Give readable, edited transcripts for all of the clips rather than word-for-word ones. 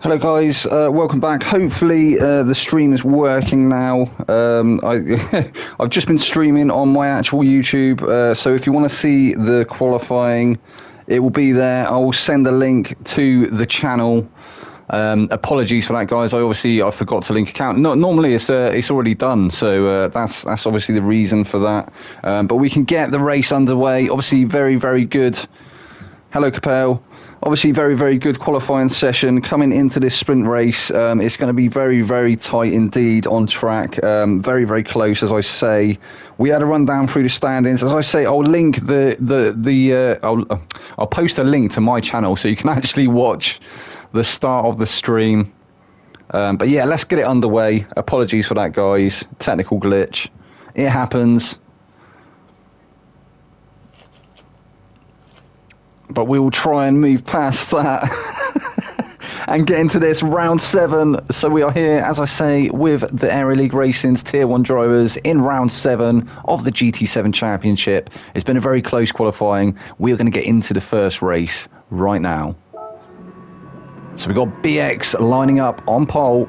Hello guys, welcome back. Hopefully the stream is working now. I've just been streaming on my actual YouTube, so if you want to see the qualifying, it will be there. I will send a link to the channel. Apologies for that, guys. I forgot to link account. No, normally it's already done, so that's obviously the reason for that. But we can get the race underway. Obviously, very, very good. Hello, Capel. Obviously, very, very good qualifying session coming into this sprint race. It's going to be very, very tight indeed on track. Very, very close, as I say. We had a run down through the standings. As I say, I'll link I'll post a link to my channel so you can actually watch the start of the stream. But yeah, let's get it underway. Apologies for that, guys. Technical glitch. It happens. But we will try and move past that and get into this round 7. So we are here, as I say, with the Aero League Racing's Tier 1 drivers in round 7 of the GT7 Championship. It's been a very close qualifying. We are going to get into the first race right now. So we've got BX lining up on pole.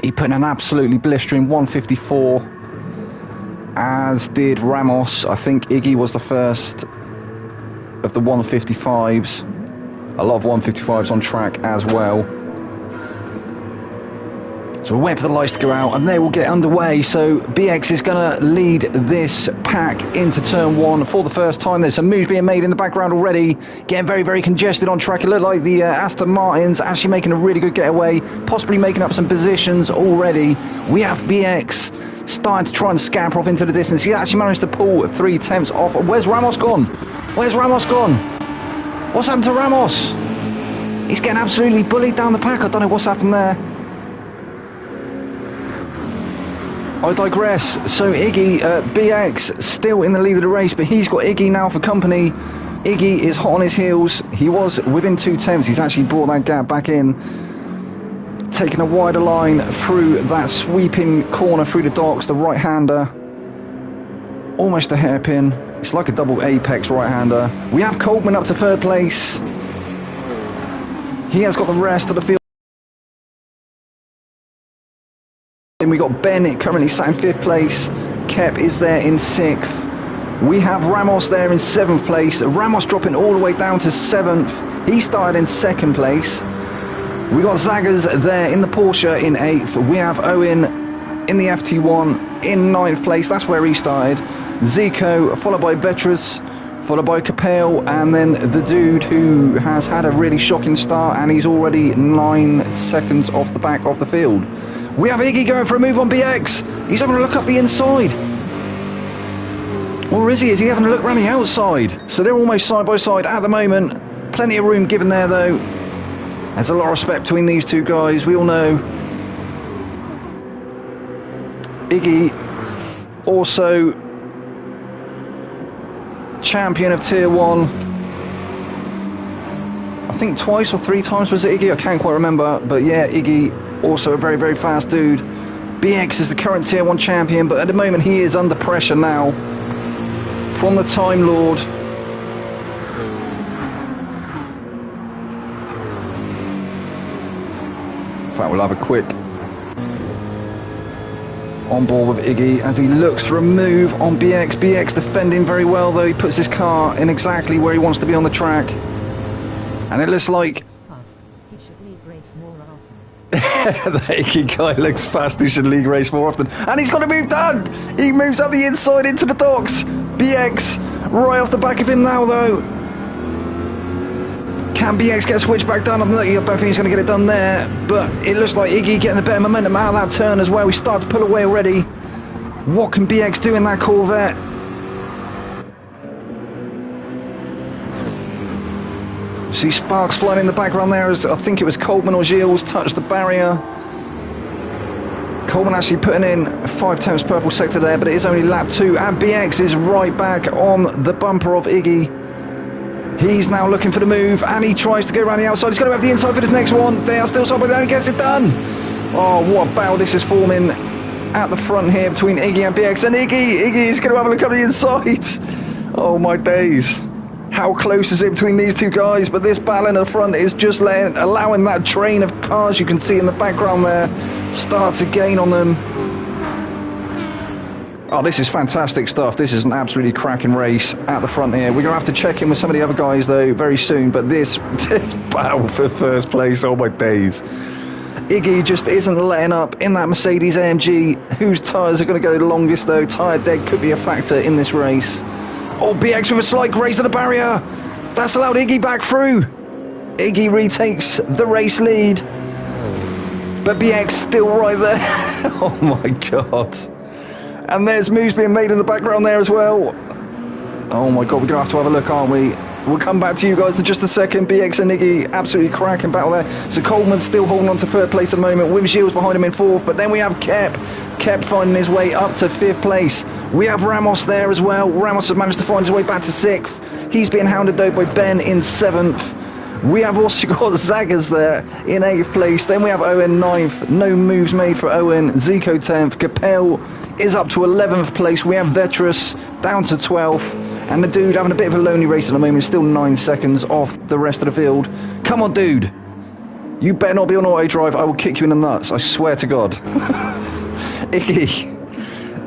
He put in an absolutely blistering 154, as did Ramos. I think Iggy was the first of the 155s. A lot of 155s on track as well. So we're waiting for the lights to go out and they will get underway. So BX is going to lead this pack into turn 1 for the first time. There's some moves being made in the background already, getting very, very congested on track. It looked like the Aston Martin's actually making a really good getaway, possibly making up some positions already. We have BX starting to try and scamper off into the distance. He actually managed to pull 3 tenths off. Where's Ramos gone? Where's Ramos gone? What's happened to Ramos? He's getting absolutely bullied down the pack. I don't know what's happened there. I digress. So Iggy, BX still in the lead of the race, but he's got Iggy now for company. Iggy is hot on his heels. He was within 2 tenths. He's actually brought that gap back in, taking a wider line through that sweeping corner through the docks, the right-hander. Almost a hairpin. It's like a double apex right-hander. We have Coleman up to 3rd place. He has got the rest of the field. And we got Bennett currently sat in 5th place. Kep is there in 6th. We have Ramos there in 7th place. Ramos dropping all the way down to 7th. He started in 2nd place. We got Zaggers there in the Porsche in 8th. We have Owen in the FT1 in 9th place. That's where he started. Zico, followed by Vetras, followed by Capel, and then the dude who has had a really shocking start, and he's already 9 seconds off the back of the field. We have Iggy going for a move on BX. He's having a look up the inside. Or is he? Is he having a look around the outside? So they're almost side by side at the moment. Plenty of room given there, though. There's a lot of respect between these two guys, we all know. Iggy, also champion of Tier 1. I think twice or 3 times was it Iggy? I can't quite remember. But yeah, Iggy, also a very, very fast dude. BX is the current Tier 1 champion, but at the moment he is under pressure now from the Time Lord. In fact, we'll have a quick on board with Iggy as he looks for a move on BX. BX defending very well, though. He puts his car in exactly where he wants to be on the track. And it looks like the Iggy guy looks fast. He should league race more often. And he's got a move done. He moves up the inside into the docks. BX right off the back of him now, though. Can BX get a switchback done? I don't think he's going to get it done there, but it looks like Iggy getting the better momentum out of that turn as well. We start to pull away already. What can BX do in that Corvette? See sparks flying in the background there as I think it was Coleman or Gilles touched the barrier. Coleman actually putting in 5 tenths purple sector there, but it is only lap 2, and BX is right back on the bumper of Iggy. He's now looking for the move, and he tries to go around the outside. He's going to have the inside for this next one. They are still somewhere down. He gets it done. Oh, what a battle this is forming at the front here between Iggy and BX. And Iggy is going to have a look at the inside. Oh, my days. How close is it between these two guys? But this battle in the front is just allowing that train of cars you can see in the background there start to gain on them. Oh, this is fantastic stuff. This is an absolutely cracking race at the front here. We're going to have to check in with some of the other guys, though, very soon. But this battle for first place, oh my days. Iggy just isn't letting up in that Mercedes AMG. Whose tyres are going to go the longest, though? Tyre dead could be a factor in this race. Oh, BX with a slight graze of the barrier. That's allowed Iggy back through. Iggy retakes the race lead. But BX still right there. Oh my God. And there's moves being made in the background there as well. Oh my God, we're going to have a look, aren't we? We'll come back to you guys in just a second. BX and Iggy, absolutely cracking battle there. So Coleman's still holding on to third place at the moment, with Gilles behind him in fourth. But then we have Kep. Kep finding his way up to fifth place. We have Ramos there as well. Ramos has managed to find his way back to sixth. He's being hounded though by Ben in seventh. We have also got Zaggers there in 8th place. Then we have Owen 9th. No moves made for Owen. Zico 10th. Capel is up to 11th place. We have Vetrus down to 12th. And the dude having a bit of a lonely race at the moment. Still 9 seconds off the rest of the field. Come on, dude. You better not be on auto drive. I will kick you in the nuts. I swear to God.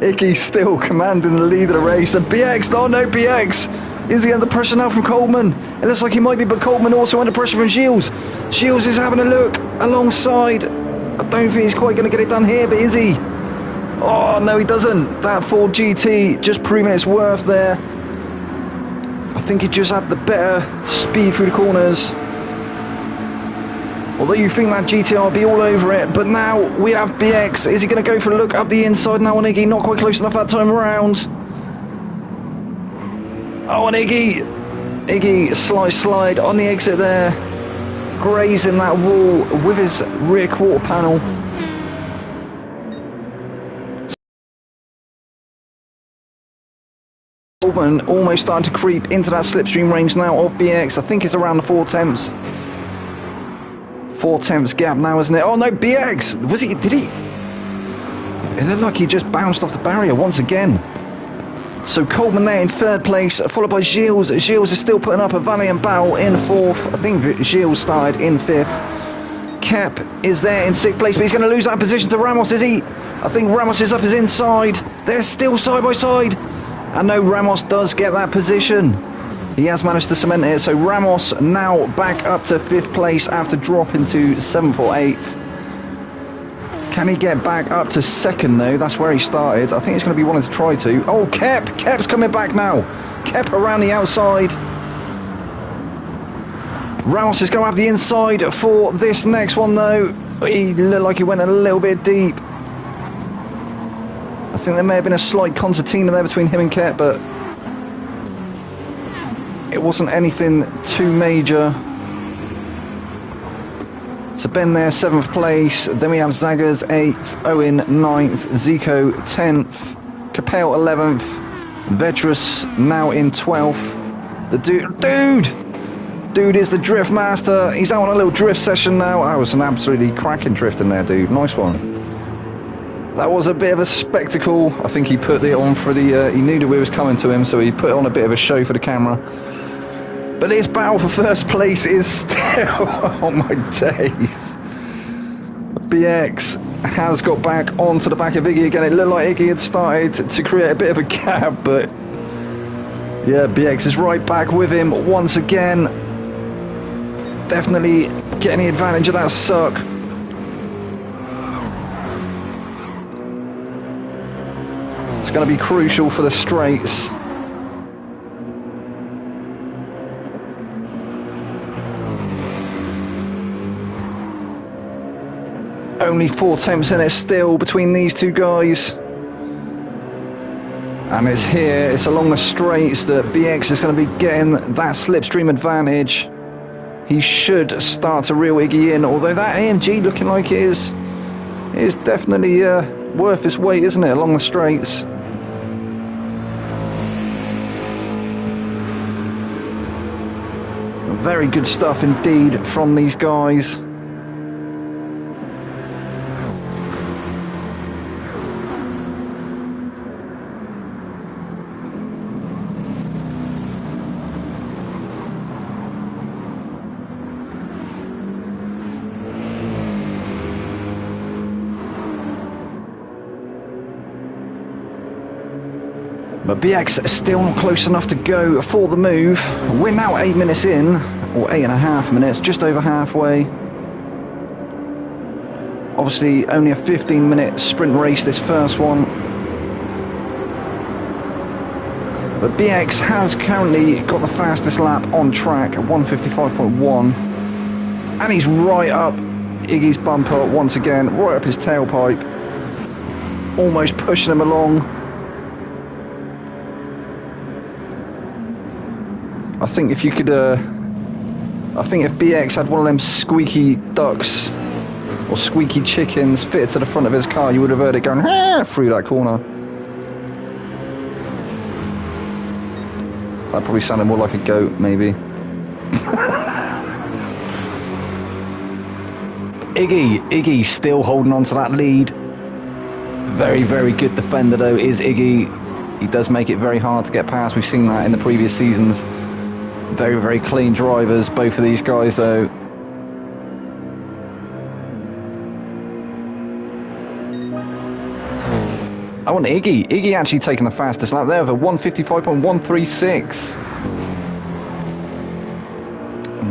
Iggy still commanding the lead of the race. And BX, oh no, BX. Is he under pressure now from Coleman? It looks like he might be, but Coleman also under pressure from Gilles. Gilles is having a look alongside. I don't think he's quite going to get it done here, but is he? Oh, no, he doesn't. That Ford GT just proving its worth there. I think he just had the better speed through the corners. Although you think that GTR will be all over it, but now we have BX. Is he going to go for a look up the inside now on Iggy? Not quite close enough that time around. Oh, and Iggy slide on the exit there, grazing that wall with his rear quarter panel. Coleman almost starting to creep into that slipstream range now of BX. I think it's around the 4 tenths. 4 tenths gap now, isn't it? Oh no, BX! Did he? It looked like he just bounced off the barrier once again. So Coleman there in 3rd place, followed by Gilles. Gilles is still putting up a valiant battle in 4th. I think Gilles started in 5th. Kep is there in 6th place, but he's going to lose that position to Ramos, is he? I think Ramos is up his inside. They're still side by side. And no, Ramos does get that position. He has managed to cement it. So Ramos now back up to 5th place after dropping to 7th or 8th. Can he get back up to 2nd though? That's where he started. I think he's going to be wanting to try to. Oh, Kep's coming back now. Kep around the outside. Ramos is going to have the inside for this next one though. He looked like he went a little bit deep. I think there may have been a slight concertina there between him and Kep, but it wasn't anything too major. So Ben there, 7th place. Then we have Zaggers 8th, Owen 9th, Zico 10th, Capel 11th, Vetrus now in 12th. The dude is the drift master. He's out on a little drift session now. That was an absolutely cracking drift in there, dude. Nice one. That was a bit of a spectacle. I think he put it on for the. He knew the wheel was coming to him, so he put on a bit of a show for the camera. But his battle for first place is still, oh my days. BX has got back onto the back of Iggy again. It looked like Iggy had started to create a bit of a gap, but yeah, BX is right back with him once again. Definitely getting the advantage of that suck. It's going to be crucial for the straights. Only 4 tenths in it still between these two guys. And it's here, it's along the straights that BX is going to be getting that slipstream advantage. He should start to reel Iggy in, although that AMG looking like it is definitely worth its weight, isn't it, along the straights. Very good stuff indeed from these guys. But BX is still not close enough to go for the move. We're now 8 minutes in, or 8.5 minutes, just over halfway. Obviously, only a 15-minute sprint race, this first one. But BX has currently got the fastest lap on track at 1:55.1. And he's right up Iggy's bumper once again, right up his tailpipe. Almost pushing him along. I think if you could, I think if BX had one of them squeaky ducks or squeaky chickens fitted to the front of his car, you would have heard it going through that corner. That probably sounded more like a goat, maybe. Iggy still holding on to that lead. Very, very good defender though is Iggy. He does make it very hard to get past. We've seen that in the previous seasons. Very, very clean drivers, both of these guys though. I want Iggy actually taking the fastest lap there of a 1:55.136.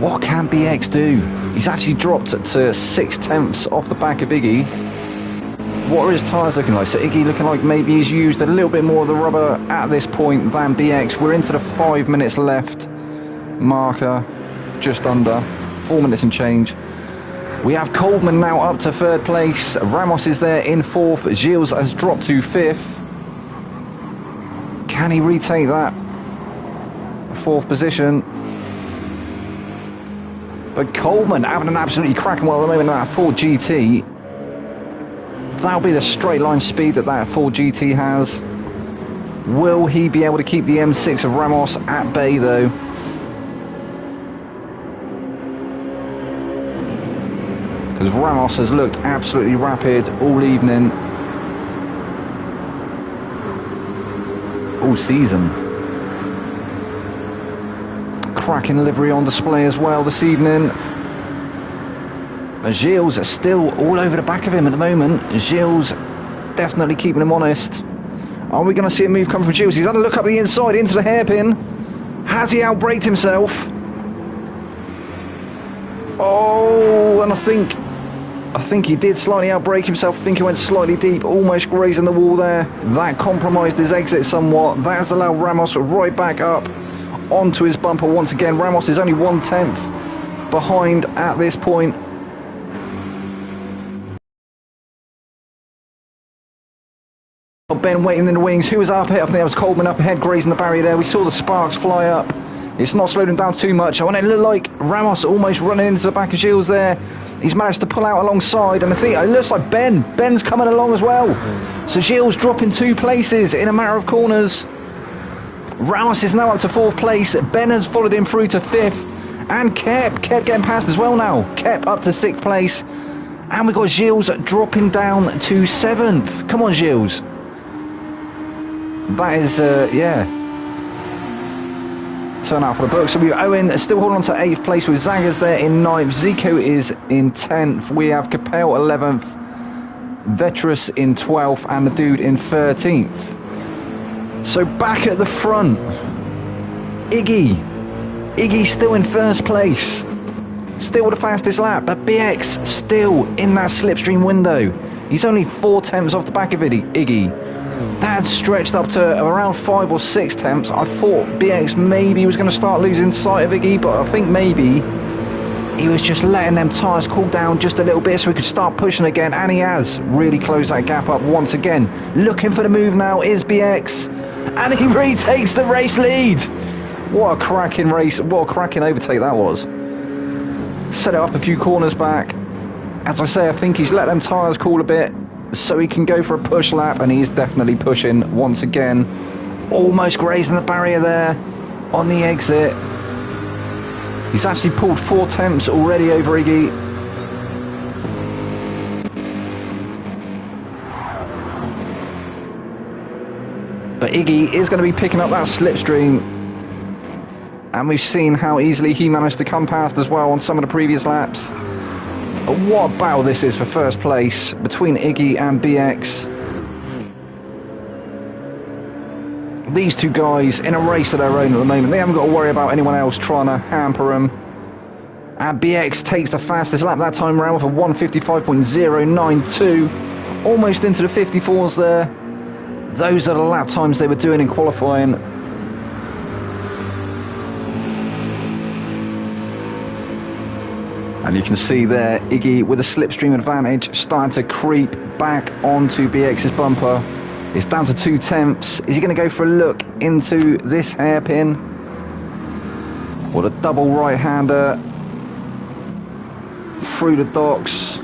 What can BX do? He's actually dropped to 6/10 off the back of Iggy. What are his tyres looking like? So Iggy looking like maybe he's used a little bit more of the rubber at this point than BX. We're into the 5 minutes left marker, just under 4 minutes and change. We have Coleman now up to 3rd place. Ramos is there in 4th. Gilles has dropped to 5th. Can he retake that 4th position? But Coleman having an absolutely cracking one at the moment in that Ford GT. That'll be the straight line speed that Ford GT has. Will he be able to keep the M6 of Ramos at bay though? Because Ramos has looked absolutely rapid all evening, all season. Cracking livery on display as well this evening. Gilles is still all over the back of him at the moment. Gilles definitely keeping him honest. Are we going to see a move come from Gilles? He's had a look up the inside into the hairpin. Has he outbraked himself? Oh, and I think he did slightly outbrake himself. I think he went slightly deep, almost grazing the wall there. That compromised his exit somewhat. That has allowed Ramos right back up onto his bumper once again. Ramos is only 1/10 behind at this point. Ben waiting in the wings. Who was up ahead? I think that was Coleman up ahead, grazing the barrier there. We saw the sparks fly up. It's not slowed him down too much. And it looked like Ramos almost running into the back of Gilles there. He's managed to pull out alongside, and I think it looks like Ben's coming along as well. So Gilles dropping 2 places in a matter of corners. Ramos is now up to 4th place. Ben has followed him through to 5th. And Kep getting past as well now. Kep up to 6th place. And we've got Gilles dropping down to 7th. Come on, Gilles. That is, yeah. Turn out for the book. So we have Owen still holding on to 8th place with Zagaz there in 9th. Zico is in 10th. We have Capel 11th. Vetrus in 12th. And the dude in 13th. So back at the front, Iggy still in 1st place. Still the fastest lap. But BX still in that slipstream window. He's only 4/10 off the back of Iggy. That stretched up to around 5 or 6 temps. I thought BX maybe was going to start losing sight of Iggy, but I think maybe he was just letting them tyres cool down just a little bit so he could start pushing again, and he has really closed that gap up once again. Looking for the move now is BX, and he retakes the race lead. What a cracking race, what a cracking overtake that was. Set it up a few corners back. As I say, I think he's let them tyres cool a bit so he can go for a push lap, and he's definitely pushing once again. Almost grazing the barrier there on the exit. He's actually pulled 4 temps already over Iggy. But Iggy is going to be picking up that slipstream, and we've seen how easily he managed to come past as well on some of the previous laps. What a battle this is for 1st place between Iggy and BX. These two guys in a race of their own at the moment. They haven't got to worry about anyone else trying to hamper them. And BX takes the fastest lap that time around with a 155.092. Almost into the 54s there. Those are the lap times they were doing in qualifying. And you can see there, Iggy with a slipstream advantage starting to creep back onto BX's bumper. It's down to 2/10. Is he going to go for a look into this hairpin? What a double right-hander through the docks.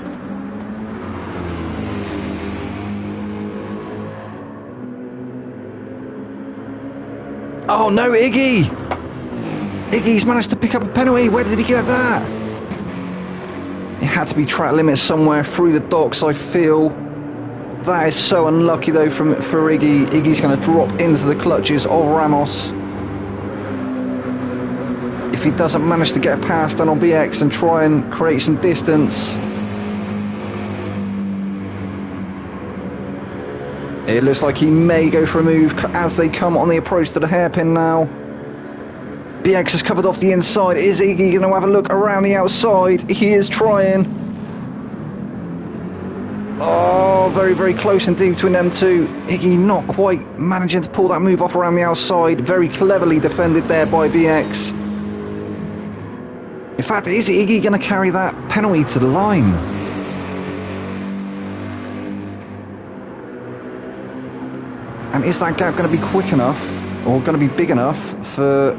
Oh no, Iggy! Iggy's managed to pick up a penalty. Where did he get that? It had to be track limits somewhere through the docks, I feel. That is so unlucky though for Iggy. Iggy's going to drop into the clutches of Ramos. If he doesn't manage to get past on BX and try and create some distance. It looks like he may go for a move as they come on the approach to the hairpin now. BX has covered off the inside. Is Iggy going to have a look around the outside? He is trying. Oh, very, very close indeed between them two. Iggy not quite managing to pull that move off around the outside. Very cleverly defended there by BX. In fact, is Iggy going to carry that penalty to the line? And is that gap going to be quick enough, or going to be big enough for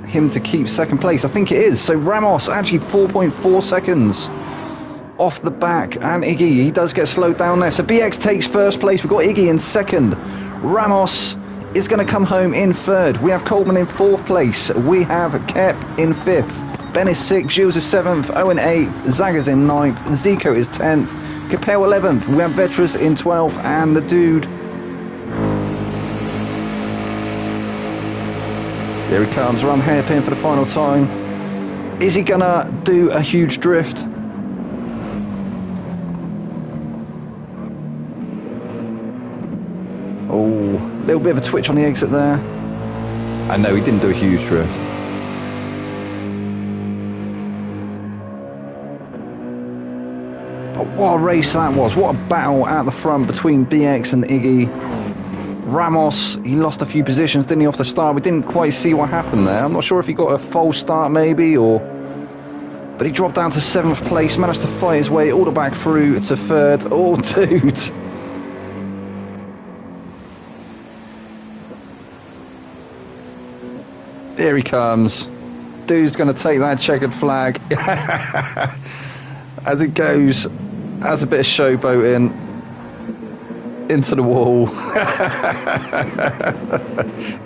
him to keep second place? I think it is. So Ramos actually 4.4 seconds off the back, and Iggy, he does get slowed down there. So BX takes first place. We've got Iggy in second. Ramos is going to come home in third. We have Coleman in fourth place. We have Kep in fifth. Ben is sixth. Gilles is seventh. Owen eighth. Zaga's in ninth. Zico is 10th. Capel 11th. We have Vetras in 12th. And the dude. There he comes. Around hairpin for the final time. Is he going to do a huge drift? Oh, a little bit of a twitch on the exit there. And no, he didn't do a huge drift. But what a race that was. What a battle at the front between BX and Iggy. Ramos, he lost a few positions, didn't he, off the start? We didn't quite see what happened there. I'm not sure if he got a false start maybe, or... But he dropped down to 7th place, managed to fight his way all the back through to 3rd. Oh, dude. Here he comes. Dude's going to take that checkered flag. As it goes, has a bit of showboating into the wall.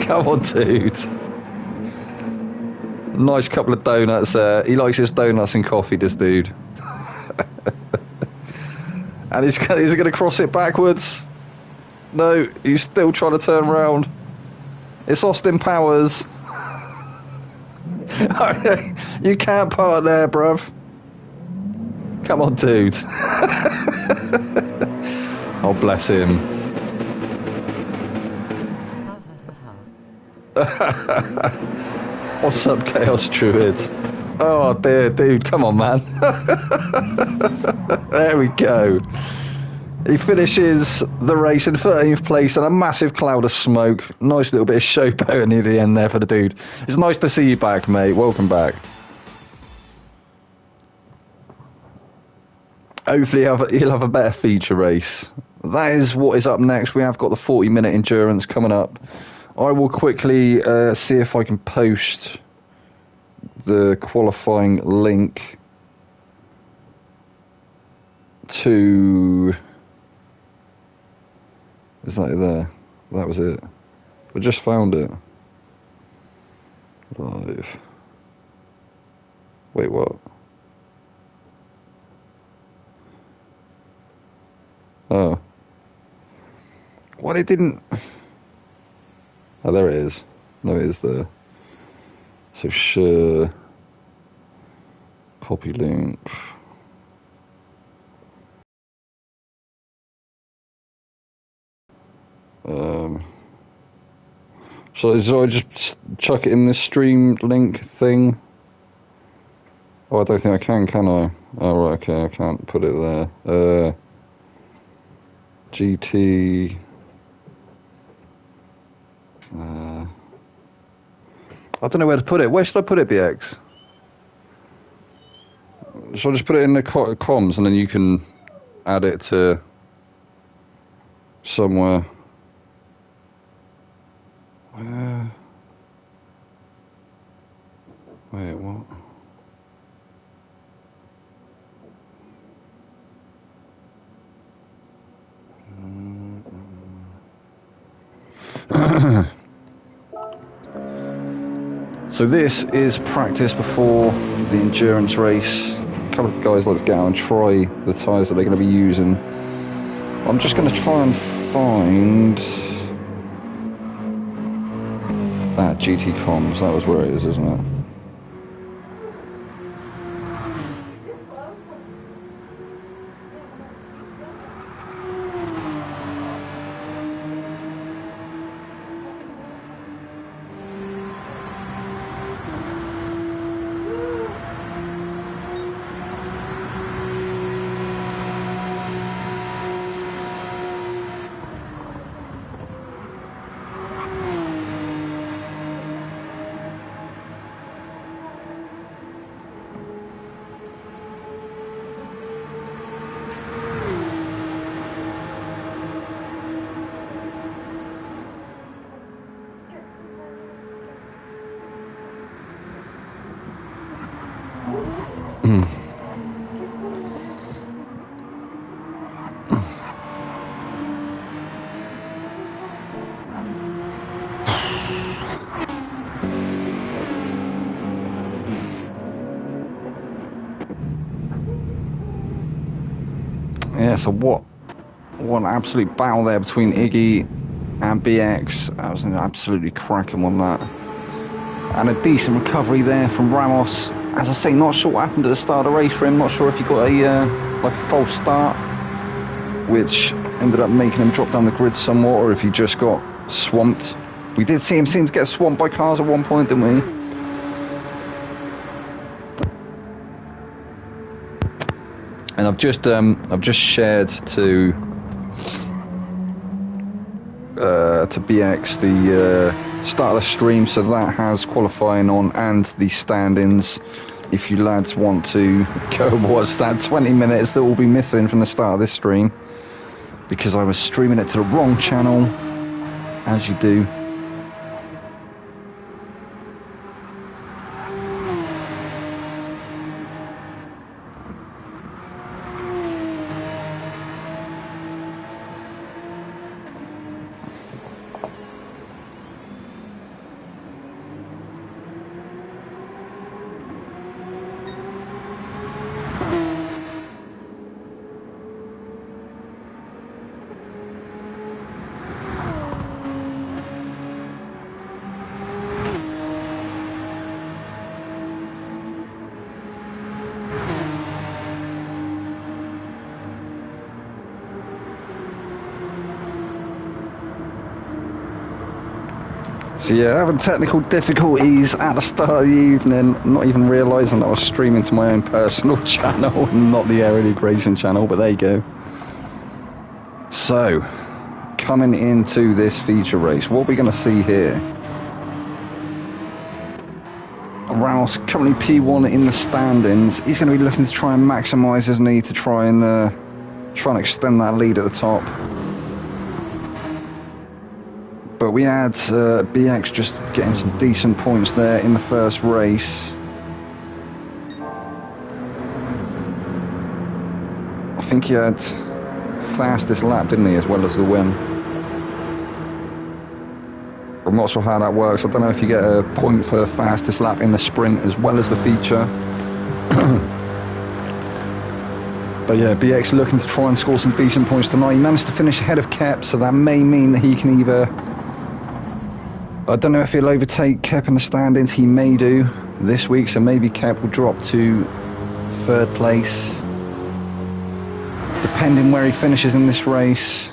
Come on, dude. Nice couple of donuts there. He likes his donuts and coffee, this dude. And he's going to cross it backwards. No, he's still trying to turn around. It's Austin Powers. You can't part there, bruv. Come on, dude. Oh, bless him. What's up, Chaos Druid? Oh, dear, dude, come on, man. There we go. He finishes the race in 13th place and a massive cloud of smoke. Nice little bit of showboat near the end there for the dude. It's nice to see you back, mate. Welcome back. Hopefully he'll have a better feature race. That is what is up next. We have got the 40-minute endurance coming up. I will quickly see if I can post the qualifying link to... Is that it there? That was it. I just found it. Live. Wait, what? Oh. What, it didn't... Oh, there it is. No, it is there. So share. Copy link. So I just chuck it in this stream link thing? Oh, I don't think I can I? Oh, right, okay, I can't put it there. GT... I don't know where to put it. Where should I put it, BX? Should I just put it in the comms and then you can add it to somewhere? Wait, what? So this is practice before the endurance race. A couple of the guys like to get out and try the tyres that they're going to be using. I'm just going to try and find that GT comms. That was where it is, isn't it? Yeah, so what an absolute battle there between Iggy and BX. That was an absolutely cracking one, that. And a decent recovery there from Ramos. As I say, not sure what happened at the start of the race for him. Not sure if he got a like a false start, which ended up making him drop down the grid somewhat, or if he just got swamped. We did see him seem to get swamped by cars at one point, didn't we? And I've just shared to BX the start of the stream, so that has qualifying on and the stand-ins. If you lads want to go watch that 20 minutes that will be missing from the start of this stream, because I was streaming it to the wrong channel, as you do. So yeah, having technical difficulties at the start of the evening, not even realising that I was streaming to my own personal channel and not the Aero Racing channel, but there you go. So, coming into this feature race, what are we going to see here? Ramos currently P1 in the stand-ins. He's going to be looking to try and maximise his need to try and extend that lead at the top. But we had BX just getting some decent points there in the first race. I think he had fastest lap, didn't he, as well as the win. I'm not sure how that works. I don't know if you get a point for fastest lap in the sprint as well as the feature. But yeah, BX looking to try and score some decent points tonight. He managed to finish ahead of Kep, so that may mean that he can either... I don't know if he'll overtake Kep in the stand-ins. He may do this week, so maybe Kep will drop to third place, depending where he finishes in this race.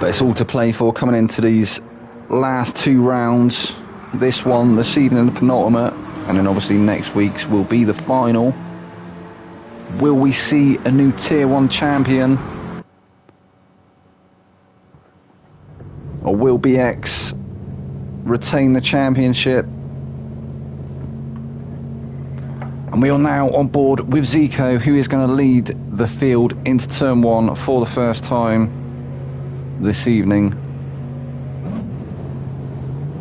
But it's all to play for coming into these last 2 rounds. This one this evening, the penultimate, and then obviously next week's will be the final. Will we see a new Tier 1 champion? Or will BX retain the championship? And we are now on board with Zico, who is going to lead the field into turn 1 for the first time this evening.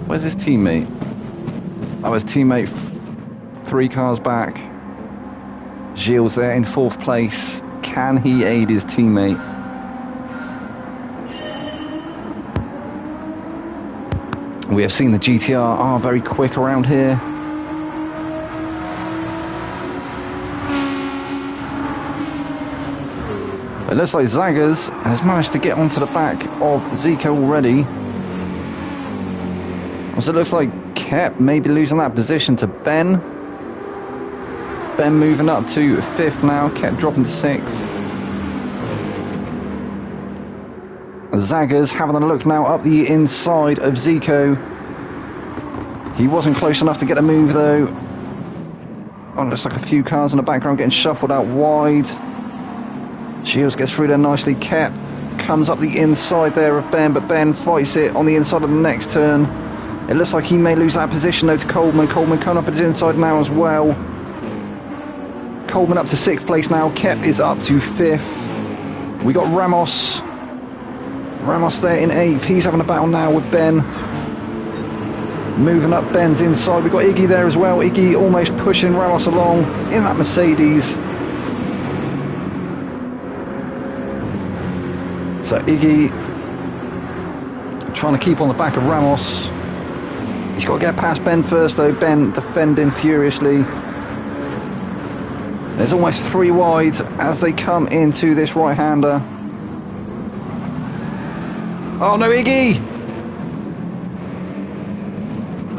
Where's his teammate? Oh, his teammate 3 cars back. Gilles there in 4th place. Can he aid his teammate? We have seen the GTR are very quick around here. It looks like Zaggers has managed to get onto the back of Zico already. Also, it looks like Kep maybe losing that position to Ben. Ben moving up to 5th now, Kep dropping to 6th. Zaggers having a look now up the inside of Zico. He wasn't close enough to get a move though. Oh, looks like a few cars in the background getting shuffled out wide. Shields gets through there nicely. Kep comes up the inside there of Ben, but Ben fights it on the inside of the next turn. It looks like he may lose that position though to Coleman. Coleman coming up at his inside now as well. Coleman up to 6th place now. Kep is up to 5th. We got Ramos. Ramos there in 8th. He's having a battle now with Ben. Moving up Ben's inside. We've got Iggy there as well. Iggy almost pushing Ramos along in that Mercedes. So Iggy trying to keep on the back of Ramos. He's got to get past Ben first though. Ben defending furiously. There's almost 3 wide as they come into this right-hander. Oh no, Iggy!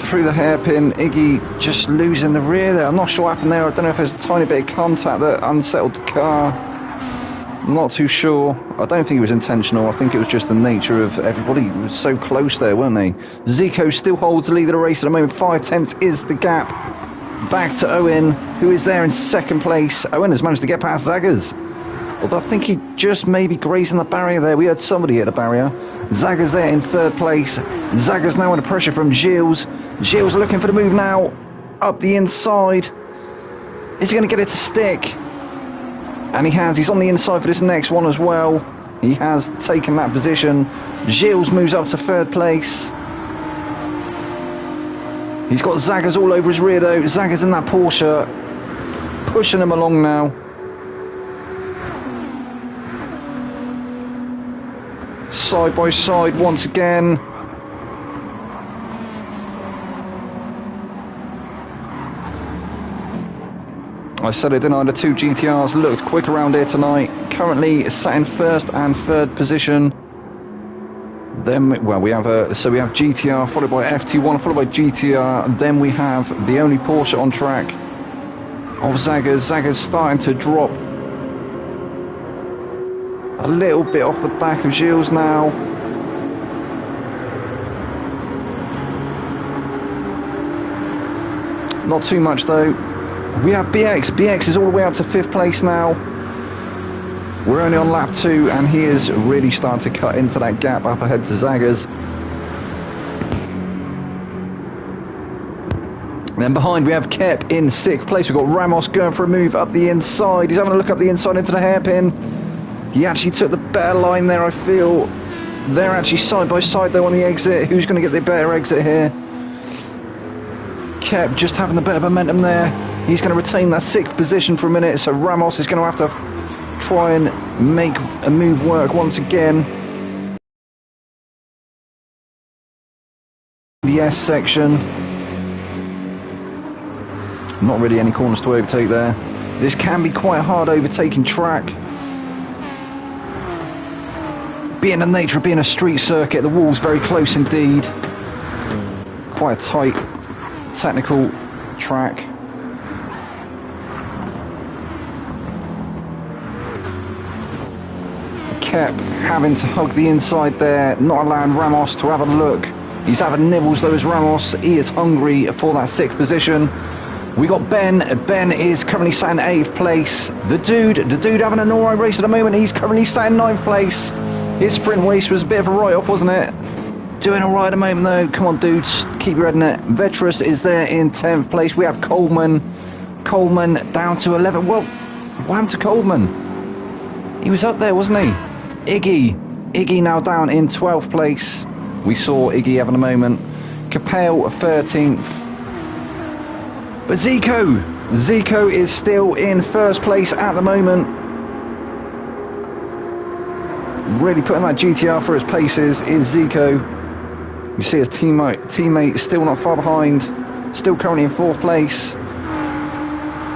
Through the hairpin, Iggy just losing the rear there. I'm not sure what happened there. I don't know if there's a tiny bit of contact that unsettled the car. I'm not too sure. I don't think it was intentional. I think it was just the nature of everybody was so close there, weren't they? Zico still holds the lead of the race at the moment. 5 tenths is the gap. Back to Owen, who is there in 2nd place. Owen has managed to get past Zaggers. Although I think he just maybe grazing the barrier there. We had somebody hit the barrier. Zaggers there in 3rd place. Zaggers now under pressure from Gilles. Gilles looking for the move now. Up the inside. Is he going to get it to stick? And he has. He's on the inside for this next one as well. He has taken that position. Gilles moves up to 3rd place. He's got Zaggers all over his rear though. Zaggers in that Porsche. Pushing him along now. Side by side once again. I said it, didn't I? The 2 GTRs looked quick around here tonight. Currently sat in 1st and 3rd position. Then, well, we have GTR followed by FT1 followed by GTR. And then we have the only Porsche on track of Zaggers. Zaggers starting to drop a little bit off the back of Gilles now. Not too much though. We have BX. BX is all the way up to 5th place now. We're only on lap 2 and he is really starting to cut into that gap up ahead to Zaggers. Then behind we have Kep in 6th place. We've got Ramos going for a move up the inside. He's having a look up the inside into the hairpin. He actually took the better line there, I feel. They're actually side by side though on the exit. Who's going to get the better exit here? Kep just having the better momentum there. He's going to retain that 6th position for a minute, so Ramos is going to have to try and make a move work once again. The S section. Not really any corners to overtake there. This can be quite a hard overtaking track. Being the nature of being a street circuit, the wall's very close indeed. Quite a tight, technical track. kept having to hug the inside there, not allowing Ramos to have a look. He's having nibbles though as Ramos. He is hungry for that 6th position. We got Ben. Ben is currently sat in 8th place. The dude having an alright race at the moment. He's currently sat in 9th place. His sprint race was a bit of a write-off, wasn't it? Doing alright at the moment though. Come on, dudes, keep your head in it. Vetrus is there in 10th place. We have Coleman. Coleman down to 11. Well, what happened to Coleman? He was up there, wasn't he? Iggy now down in 12th place. We saw Iggy having a moment. Capel 13th. But Zico is still in 1st place at the moment. Really putting that GTR for his paces is Zico. You see his teammate still not far behind. Still currently in 4th place.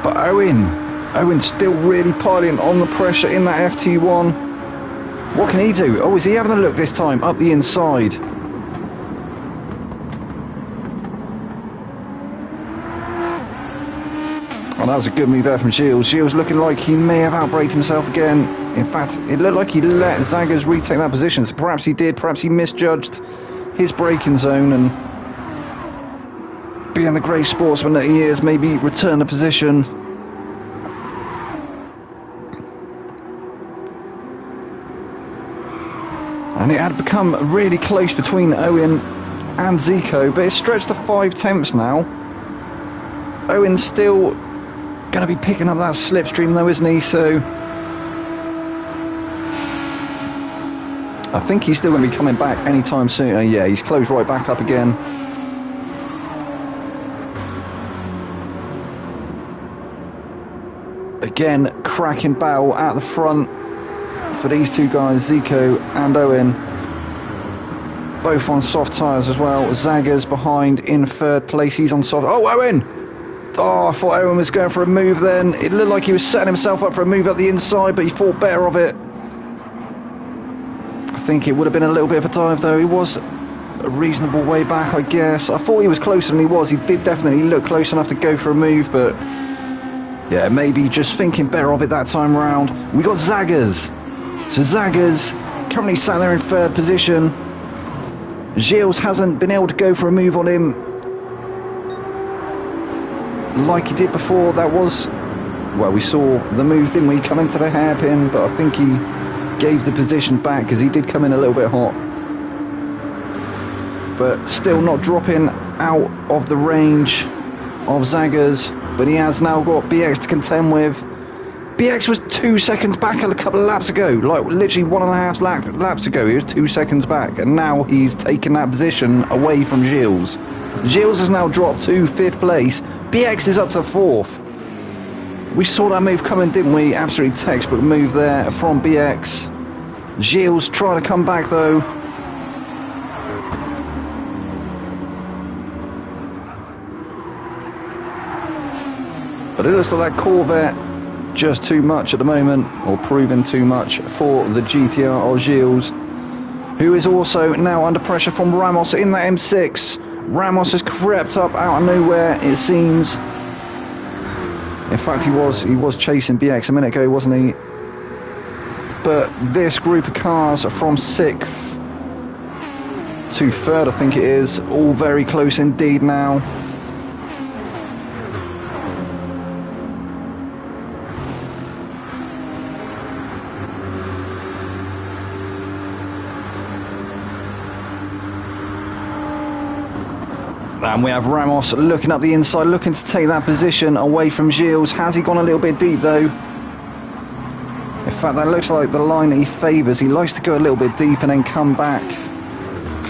But Owen's still really piling on the pressure in that FT1. What can he do? Oh, is he having a look this time up the inside? Oh, that was a good move there from Gilles. Gilles looking like he may have outbraked himself again. In fact, it looked like he let Zagaz retake that position. So perhaps he did. Perhaps he misjudged his braking zone and, being the great sportsman that he is, maybe return the position. And it had become really close between Owen and Zico, but it's stretched to 5/10 now. Owen's still going to be picking up that slipstream though, isn't he? So I think he's still going to be coming back anytime soon. Yeah, he's closed right back up again. Again, cracking battle at the front for these two guys, Zico and Owen. Both on soft tyres as well. Zagaz behind in 3rd place. He's on soft. Oh, Owen! Oh, I thought Owen was going for a move then. It looked like he was setting himself up for a move up the inside, but he thought better of it. I think it would have been a little bit of a dive though. He was a reasonable way back, I guess. I thought he was closer than he was. He did definitely look close enough to go for a move, but yeah, maybe just thinking better of it that time round. We got Zagaz. So Zagaz currently sat there in 3rd position. Gilles hasn't been able to go for a move on him like he did before. That was, well, we saw the move, didn't we, come into the hairpin, but I think he gave the position back because he did come in a little bit hot. But still not dropping out of the range of Zagaz, but he has now got BX to contend with. BX was 2 seconds back a couple of laps ago, like literally 1.5 laps ago. He was 2 seconds back, and now he's taken that position away from Gilles. Gilles has now dropped to 5th place. BX is up to 4th. We saw that move coming, didn't we? Absolutely textbook move there from BX. Gilles trying to come back though. But it looks like that Corvette just too much at the moment, or proving too much for the GTR or Gilles, who is also now under pressure from Ramos in that M6. Ramos has crept up out of nowhere, it seems. In fact, he was chasing BX a minute ago, wasn't he? But this group of cars from 6th to 3rd, I think it is, all very close indeed now. And we have Ramos looking up the inside, looking to take that position away from Gilles. Has he gone a little bit deep though? In fact, that looks like the line that he favours. He likes to go a little bit deep and then come back,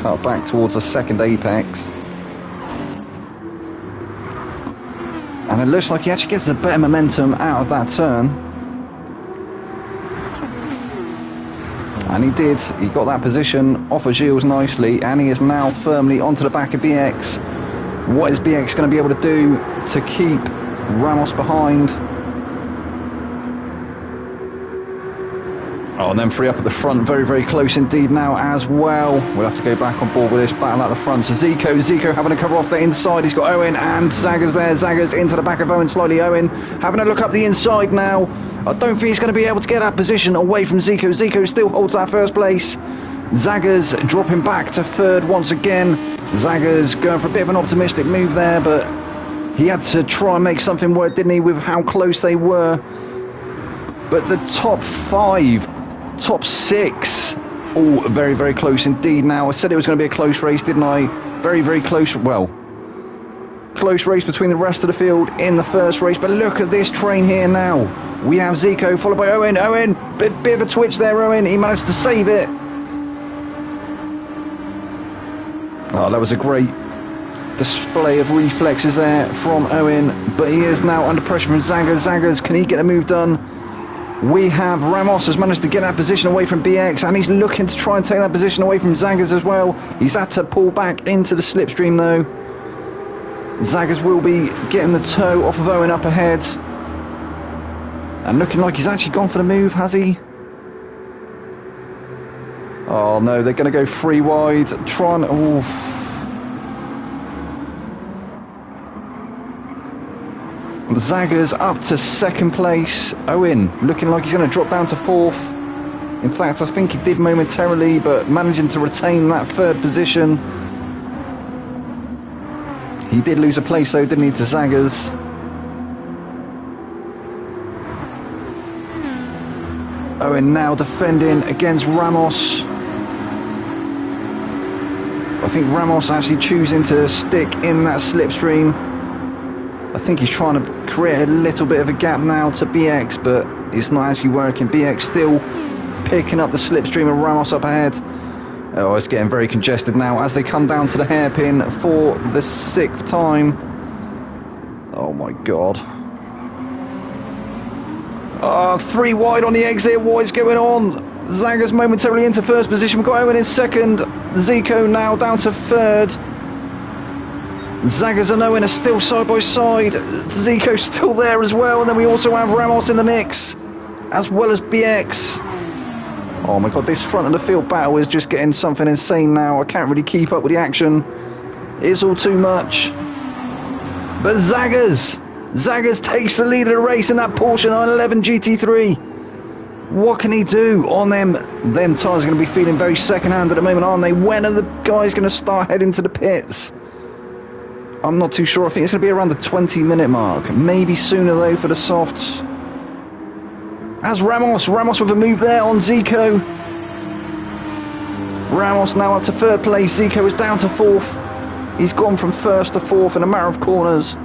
cut back towards the 2nd apex. And it looks like he actually gets a better momentum out of that turn. And he did. He got that position off of Gilles nicely, and he is now firmly onto the back of BX. What is BX going to be able to do to keep Ramos behind? Oh, and then three up at the front, very, very close indeed now as well. We'll have to go back on board with this battle at the front. So Zico having to cover off the inside. He's got Owen and Zaggers there. Zaggers into the back of Owen slightly. Owen having a look up the inside now. I don't think he's going to be able to get that position away from Zico. Zico still holds that first place. Zaggers dropping back to third once again. Zaggers going for a bit of an optimistic move there, but he had to try and make something work, didn't he, with how close they were. But the top five, top six, all very, very close indeed now. I said it was going to be a close race, didn't I? Very, very close. Well, close race between the rest of the field in the first race. But look at this train here now. We have Zico followed by Owen. Owen, bit of a twitch there, Owen. He managed to save it. Oh, that was a great display of reflexes there from Owen. But he is now under pressure from Zaggers. Zaggers, can he get the move done? We have Ramos has managed to get that position away from BX, and he's looking to try and take that position away from Zaggers as well. He's had to pull back into the slipstream though. Zaggers will be getting the toe off of Owen up ahead. And looking like he's actually gone for the move, has he? Oh no, they're going to go three wide. Tron, oh. Zaggers up to second place. Owen looking like he's going to drop down to fourth. In fact, I think he did momentarily, but managing to retain that third position. He did lose a place though, didn't he, to Zaggers? Owen now defending against Ramos. I think Ramos actually choosing to stick in that slipstream. I think he's trying to create a little bit of a gap now to BX, but it's not actually working. BX still picking up the slipstream of Ramos up ahead. Oh, it's getting very congested now as they come down to the hairpin for the sixth time. Oh my god. Oh, three wide on the exit. What is going on? Zaggers momentarily into first position. We've got Owen in second. Zico now down to third. Zaggers and Owen are still side by side. Zico's still there as well. And then we also have Ramos in the mix, as well as BX. Oh my god, this front of the field battle is just getting something insane now. I can't really keep up with the action. It's all too much. But Zaggers takes the lead of the race in that Porsche 911 GT3. What can he do on them? Them tyres are going to be feeling very second-hand at the moment, aren't they? When are the guys going to start heading to the pits? I'm not too sure. I think it's going to be around the 20-minute mark. Maybe sooner, though, for the softs. As Ramos with a move there on Zico. Ramos now up to third place. Zico is down to fourth. He's gone from first to fourth in a matter of corners.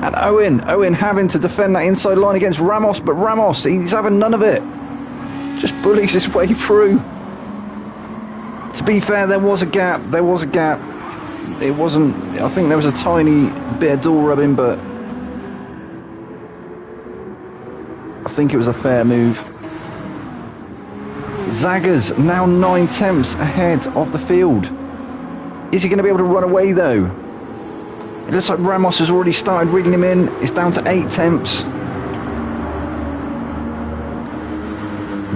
And Owen having to defend that inside line against Ramos, but Ramos, he's having none of it. Just bullies his way through. To be fair, there was a gap. It wasn't, I think there was a tiny bit of door rubbing, but I think it was a fair move. Zaggers now 9 tenths ahead of the field. Is he going to be able to run away though? It looks like Ramos has already started rigging him in. It's down to 8 tenths.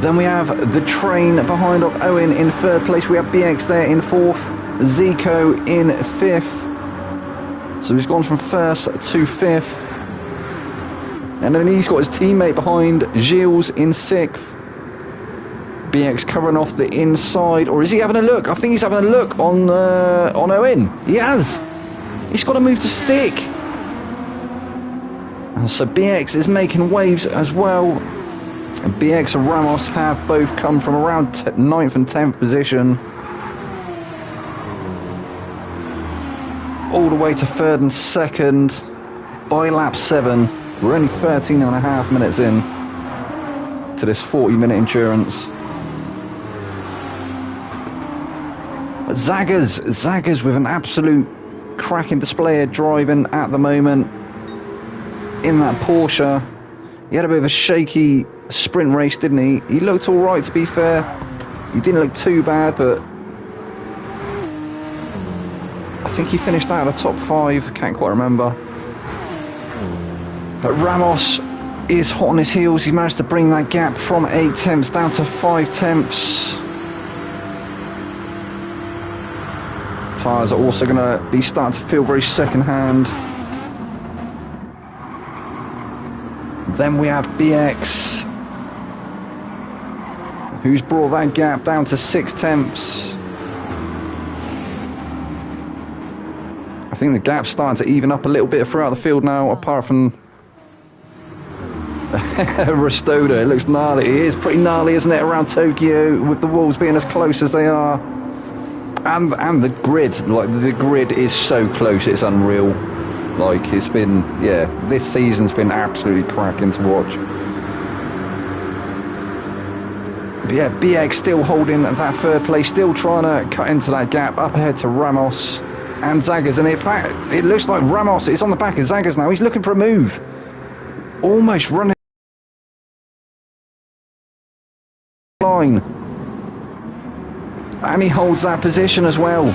Then we have the train behind of Owen in third place. We have BX there in fourth. Zico in fifth. So he's gone from first to fifth. And then he's got his teammate behind, Gilles, in sixth. BX covering off the inside. Or is he having a look? I think he's having a look on Owen. He has. He's got to move to stick. So BX is making waves as well. And BX and Ramos have both come from around 9th and 10th position all the way to 3rd and 2nd by lap 7. We're only 13 and a half minutes in to this 40-minute endurance. But Zaggers with an absolute cracking display of driving at the moment in that Porsche. He had a bit of a shaky sprint race, didn't he? He looked all right, to be fair. He didn't look too bad, but I think he finished out of the top 5. Can't quite remember. But Ramos is hot on his heels. He managed to bring that gap from 8 tenths down to 5 tenths. Tyres are also going to be starting to feel very second hand. Then we have BX, who's brought that gap down to 6 tenths. I think the gap's starting to even up a little bit throughout the field now, apart from Rastoda. It looks gnarly. It is pretty gnarly, isn't it, around Tokyo, with the walls being as close as they are. And the grid, like the grid is so close, it's unreal. Like, it's been, yeah, this season's been absolutely cracking to watch. But yeah, BX still holding that third place, still trying to cut into that gap, up ahead to Ramos and Zagas. And in fact, it looks like Ramos is on the back of Zagas now. He's looking for a move. Almost running line. And he holds that position as well.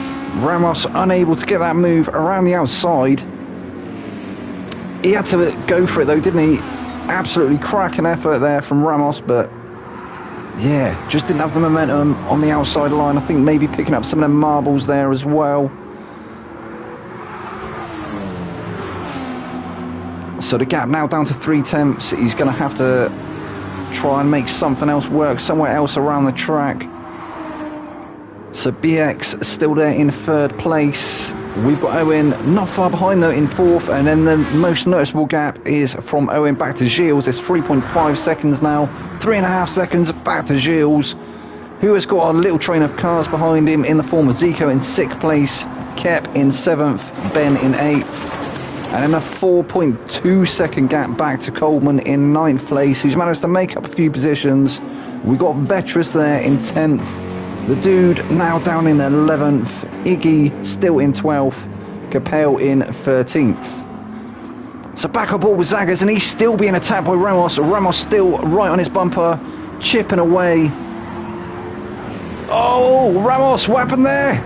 Ramos unable to get that move around the outside. He had to go for it though, didn't he? Absolutely cracking effort there from Ramos, but yeah, just didn't have the momentum on the outside line. I think maybe picking up some of them marbles there as well. So the gap now down to 3 tenths. He's going to have to try and make something else work somewhere else around the track. So BX still there in third place. We've got Owen not far behind though in fourth, and then the most noticeable gap is from Owen back to Gilles. It's 3.5 seconds now, 3.5 seconds back to Gilles, who has got a little train of cars behind him in the form of Zico in 6th place, Kep in 7th, Ben in 8th. And then a 4.2 second gap back to Coleman in 9th place, who's managed to make up a few positions. We've got Vetras there in 10th. The dude now down in 11th. Iggy still in 12th. Capel in 13th. So back aboard with Zagas, and he's still being attacked by Ramos. Ramos still right on his bumper, chipping away. Oh, Ramos, what happened there?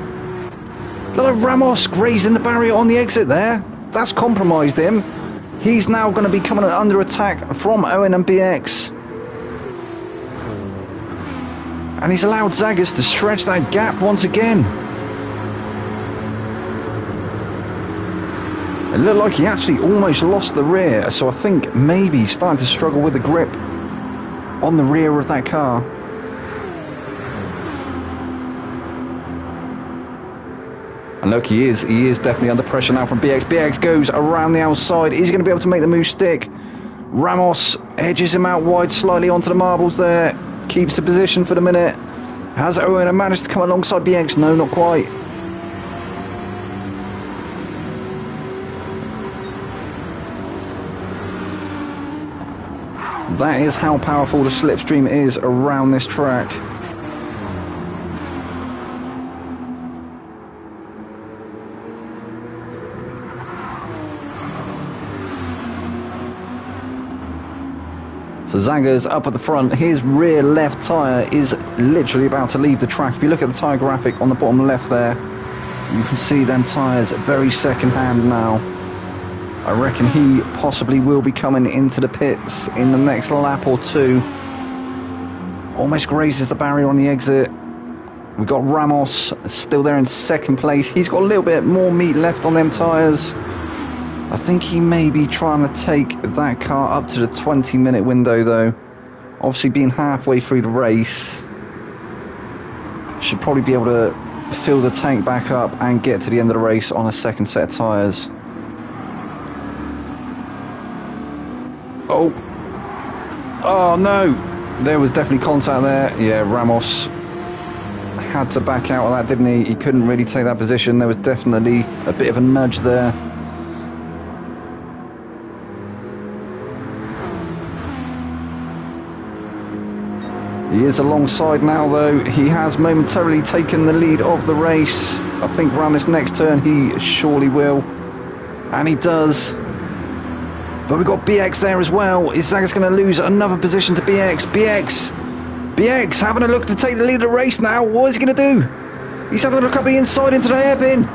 Look at Ramos grazing the barrier on the exit there. That's compromised him. He's now going to be coming under attack from Owen and BX. And he's allowed Zagas to stretch that gap once again. It looked like he actually almost lost the rear, so I think maybe he's starting to struggle with the grip on the rear of that car. And look, he is definitely under pressure now from BX. BX goes around the outside. He's going to be able to make the move stick. Ramos edges him out wide slightly onto the marbles there. Keeps the position for the minute. Has Owen managed to come alongside BX? No, not quite. That is how powerful the slipstream is around this track. So Zagas up at the front. His rear left tyre is literally about to leave the track. If you look at the tyre graphic on the bottom left there, you can see them tyres very second hand now. I reckon he possibly will be coming into the pits in the next lap or two. Almost grazes the barrier on the exit. We've got Ramos still there in second place. He's got a little bit more meat left on them tyres. I think he may be trying to take that car up to the 20-minute window though. Obviously being halfway through the race, should probably be able to fill the tank back up and get to the end of the race on a second set of tyres. Oh no, there was definitely contact there. Yeah, Ramos had to back out of that, didn't he? He couldn't really take that position. There was definitely a bit of a nudge there. He is alongside now though. He has momentarily taken the lead of the race. I think around this next turn he surely will. And he does. But we've got BX there as well. Is Zagas going to lose another position to BX? BX having a look to take the lead of the race now. What is he going to do? He's having a look up the inside into the hairpin.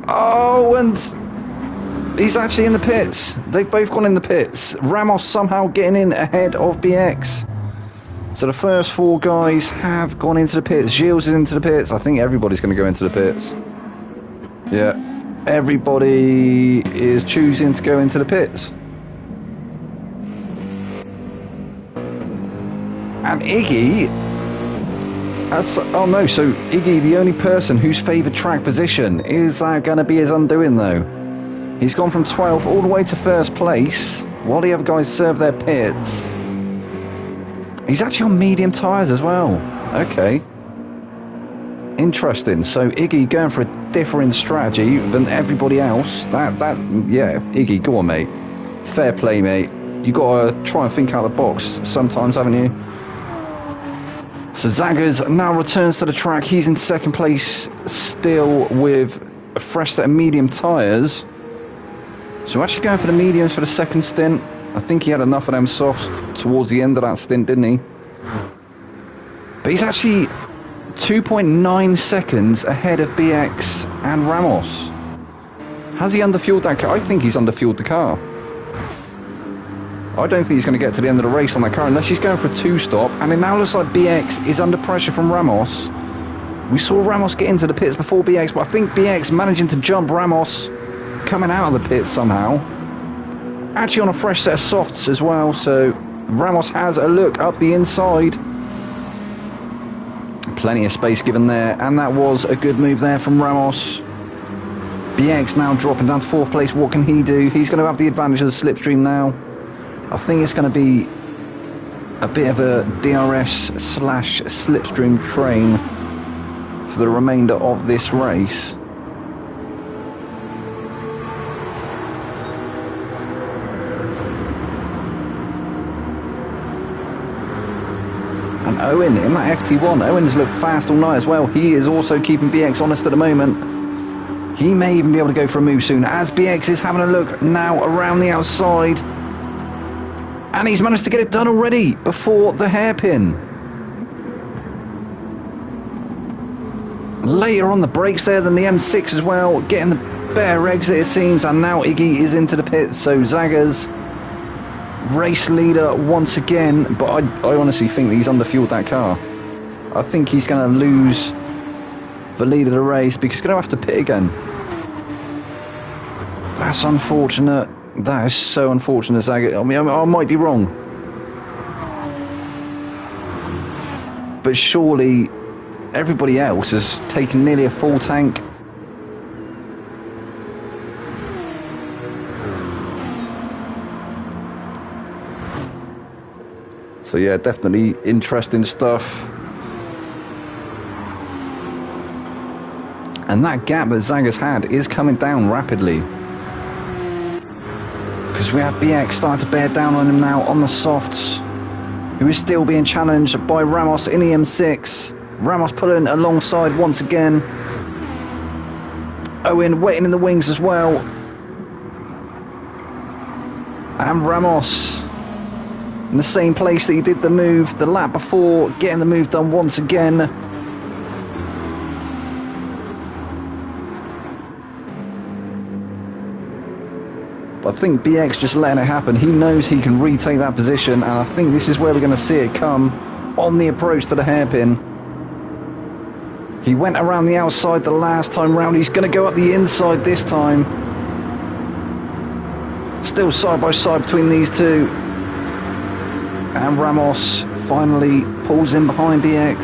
Oh, and he's actually in the pits. They've both gone in the pits. Ramos somehow getting in ahead of BX. So the first 4 guys have gone into the pits. Gilles is into the pits. I think everybody's going to go into the pits. Yeah, everybody is choosing to go into the pits. And Iggy, oh no, so Iggy, the only person whose favoured track position, is that going to be his undoing though? He's gone from 12th all the way to first place, while the other guys serve their pits. He's actually on medium tyres as well. Okay. Interesting. So Iggy going for a different strategy than everybody else. Yeah, Iggy, go on, mate. Fair play, mate. You got to try and think out of the box sometimes, haven't you? So Zaggers now returns to the track. He's in second place still with a fresh set of medium tyres. So actually going for the mediums for the second stint. I think he had enough of them softs towards the end of that stint, didn't he? But he's actually 2.9 seconds ahead of BX and Ramos. Has he underfueled that car? I think he's underfueled the car. I don't think he's going to get to the end of the race on that car unless he's going for a 2-stop. And it now looks like BX is under pressure from Ramos. We saw Ramos get into the pits before BX, but I think BX managing to jump Ramos coming out of the pits somehow. Actually on a fresh set of softs as well, so Ramos has a look up the inside. Plenty of space given there, and that was a good move there from Ramos. BX now dropping down to 4th place. What can he do? He's going to have the advantage of the slipstream now. I think it's going to be a bit of a DRS/slipstream train for the remainder of this race. And Owen in that FT1. Owen's looked fast all night as well. He is also keeping BX honest at the moment. He may even be able to go for a move soon, as BX is having a look now around the outside. And he's managed to get it done already before the hairpin. Later on the brakes there than the M6 as well, getting the better exit it seems, and now Iggy is into the pits, so Zaggers race leader once again, but I honestly think that he's underfueled that car. I think he's going to lose the lead of the race because he's going to have to pit again. That's unfortunate. That is so unfortunate, Zaggers. I mean, I might be wrong, but surely everybody else has taken nearly a full tank. So yeah, definitely interesting stuff. And that gap that Zaggers had is coming down rapidly, because we have BX starting to bear down on him now on the softs, who is still being challenged by Ramos in the M6. Ramos pulling alongside once again. Owen waiting in the wings as well. And Ramos in the same place that he did the move the lap before, getting the move done once again. But I think BX just letting it happen. He knows he can retake that position, and I think this is where we're going to see it come on the approach to the hairpin. He went around the outside the last time round. He's going to go up the inside this time. Still side by side between these two. And Ramos finally pulls in behind BX.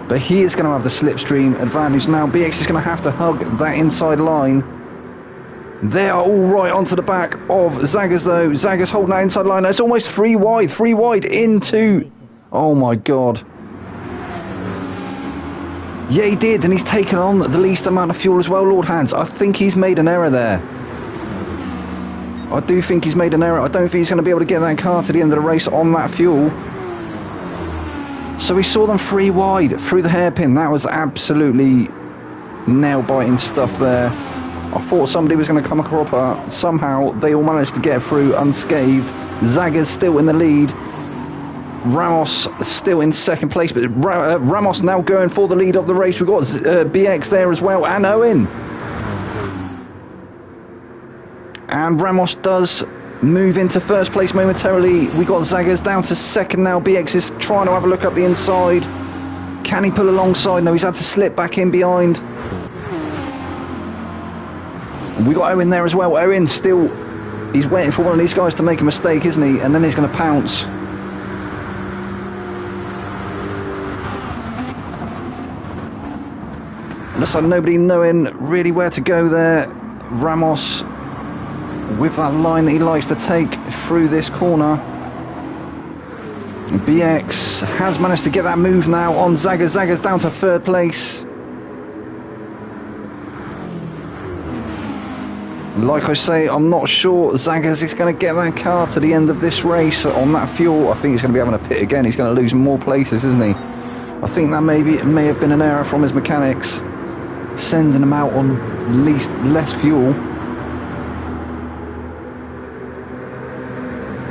But he is going to have the slipstream advantage now. BX is going to have to hug that inside line. They are all right onto the back of Zaggers though. Zaggers holding that inside line. It's almost three wide into... Oh my god. Yeah, he did, and he's taken on the least amount of fuel as well, Lord Hans. I think he's made an error there. I do think he's made an error. I don't think he's going to be able to get that car to the end of the race on that fuel. So we saw them 3 wide through the hairpin. That was absolutely nail-biting stuff there. I thought somebody was going to come a cropper. Somehow they all managed to get through unscathed. Zaggers still in the lead. Ramos still in second place, but Ramos now going for the lead of the race. We've got BX there as well, and Owen. And Ramos does move into first place momentarily. We got Zagaz down to second now. BX is trying to have a look up the inside. Can he pull alongside? No, he's had to slip back in behind. And we got Owen there as well. Owen still, he's waiting for one of these guys to make a mistake, isn't he? And then he's going to pounce. Looks like nobody knowing really where to go there. Ramos with that line that he likes to take through this corner. BX has managed to get that move now on Zagaz. Zagaz down to third place. Like I say, I'm not sure Zagaz is going to get that car to the end of this race on that fuel. I think he's going to be having a pit again. He's going to lose more places, isn't he? I think that it may have been an error from his mechanics, sending him out on less fuel.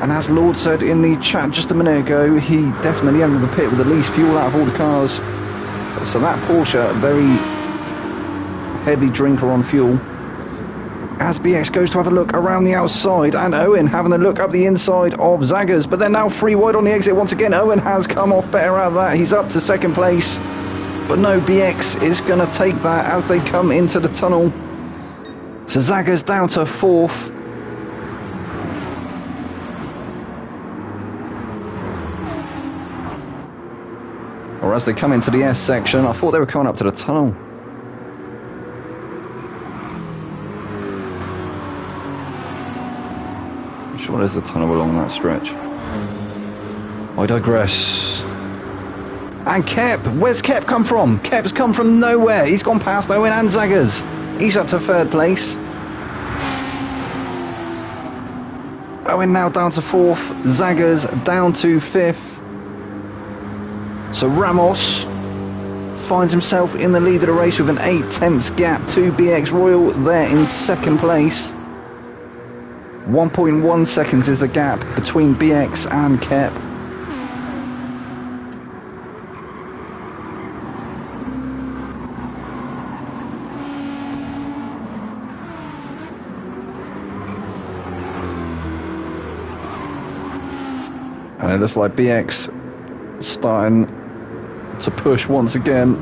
And as Lord said in the chat just a minute ago, he definitely entered the pit with the least fuel out of all the cars. So that Porsche, a very heavy drinker on fuel. As BX goes to have a look around the outside, and Owen having a look up the inside of Zagaz, but they're now free wide on the exit once again. Owen has come off better out of that. He's up to second place. But no, BX is going to take that as they come into the tunnel. So Zagaz down to fourth. Or as they come into the S section. I thought they were coming up to the tunnel. I'm sure there's a tunnel along that stretch. I digress. And Kep, where's Kep come from? Kep's come from nowhere. He's gone past Owen and Zagaz. He's up to third place. Owen now down to fourth. Zagaz down to fifth. So Ramos finds himself in the lead of the race with an 8/10 gap to BX Royal there in second place. 1.1 seconds is the gap between BX and Kep. And it looks like BX starting to push once again.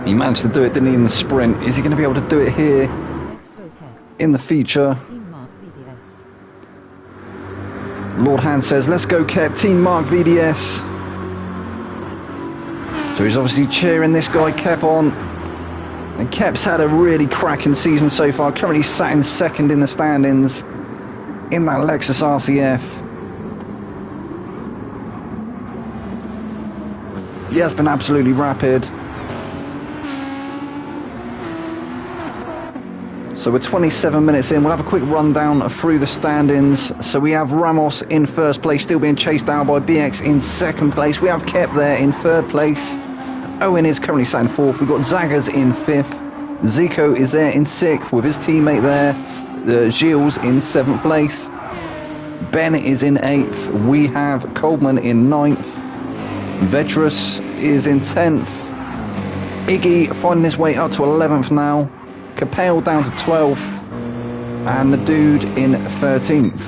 He managed to do it, didn't he, in the sprint? Is he going to be able to do it here in the feature? Lord Hand says, let's go Kep, Team Mark VDS. So he's obviously cheering this guy Kep on. And Kep's had a really cracking season so far. Currently sat in second in the standings in that Lexus RCF. He has been absolutely rapid. So we're 27 minutes in. We'll have a quick rundown through the standings. So we have Ramos in first place, still being chased down by BX in second place. We have Kep there in third place. Owen is currently sat in fourth. We've got Zagaz in fifth. Zico is there in sixth with his teammate there. Gilles in seventh place. Ben is in eighth. We have Coleman in ninth. Vetrus is in 10th. Iggy finding his way up to 11th now. Capel down to 12th. And the dude in 13th.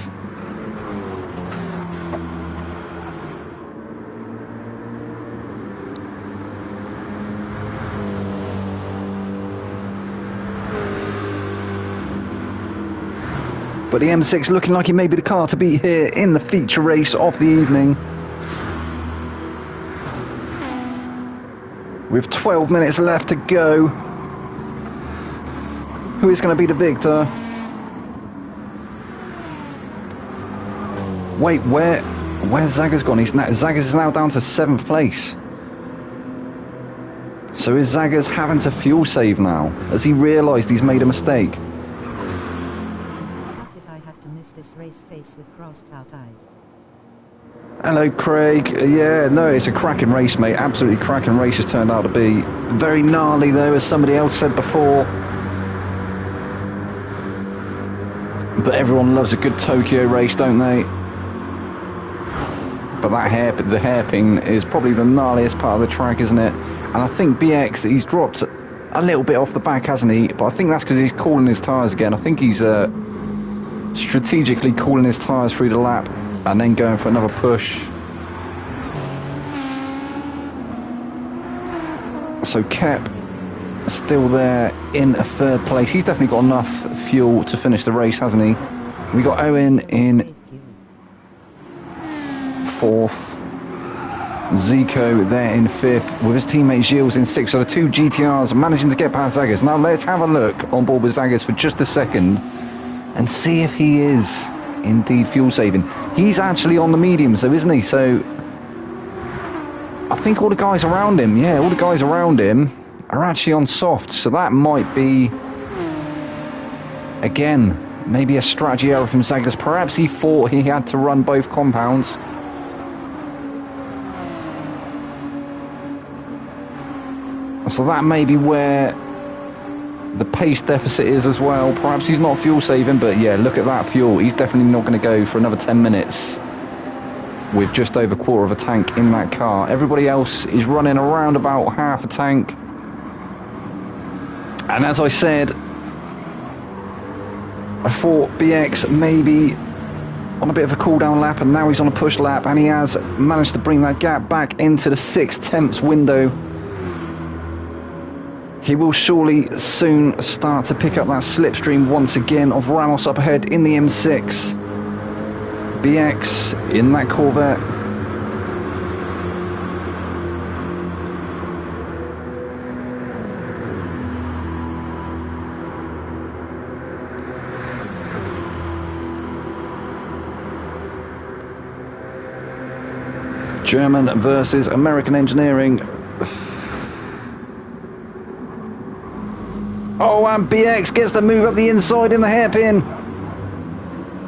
But the M6 looking like it may be the car to beat here in the feature race of the evening. With 12 minutes left to go. Who is going to be the victor? Wait, where's Zagaz gone? Zagaz is now down to 7th place. So is Zagaz having to fuel save now? Has he realised he's made a mistake? This race face with crossed out eyes. Hello Craig. Yeah, no, it's a cracking race, mate. Absolutely cracking race has turned out to be. Very gnarly though, as somebody else said before. But everyone loves a good Tokyo race, don't they? But the hairpin is probably the gnarliest part of the track, isn't it? And I think BX, he's dropped a little bit off the back, hasn't he? But I think that's because he's cooling his tyres again. I think he's strategically cooling his tyres through the lap and then going for another push. So Kep still there in a third place. He's definitely got enough fuel to finish the race, hasn't he? We got Owen in fourth, Zico there in fifth, with his teammate Gilles in sixth. So the two GTRs managing to get past Zagos. Now let's have a look on board with Zagos for just a second and see if he is indeed fuel saving. He's actually on the mediums though, isn't he? So I think all the guys around him, all the guys around him are actually on soft. So that might be, again, maybe a strategy error from Zagos. Perhaps he thought he had to run both compounds. So that may be where the pace deficit is as well. Perhaps he's not fuel saving, but yeah, look at that fuel. He's definitely not going to go for another 10 minutes with just over a quarter of a tank in that car. Everybody else is running around about half a tank. And as I said, I thought BX maybe on a bit of a cool down lap, and now he's on a push lap, and he has managed to bring that gap back into the 6/10 window. He will surely soon start to pick up that slipstream once again of Ramos up ahead in the M6. BX in that Corvette. German versus American engineering. Oh, and BX gets the move up the inside in the hairpin.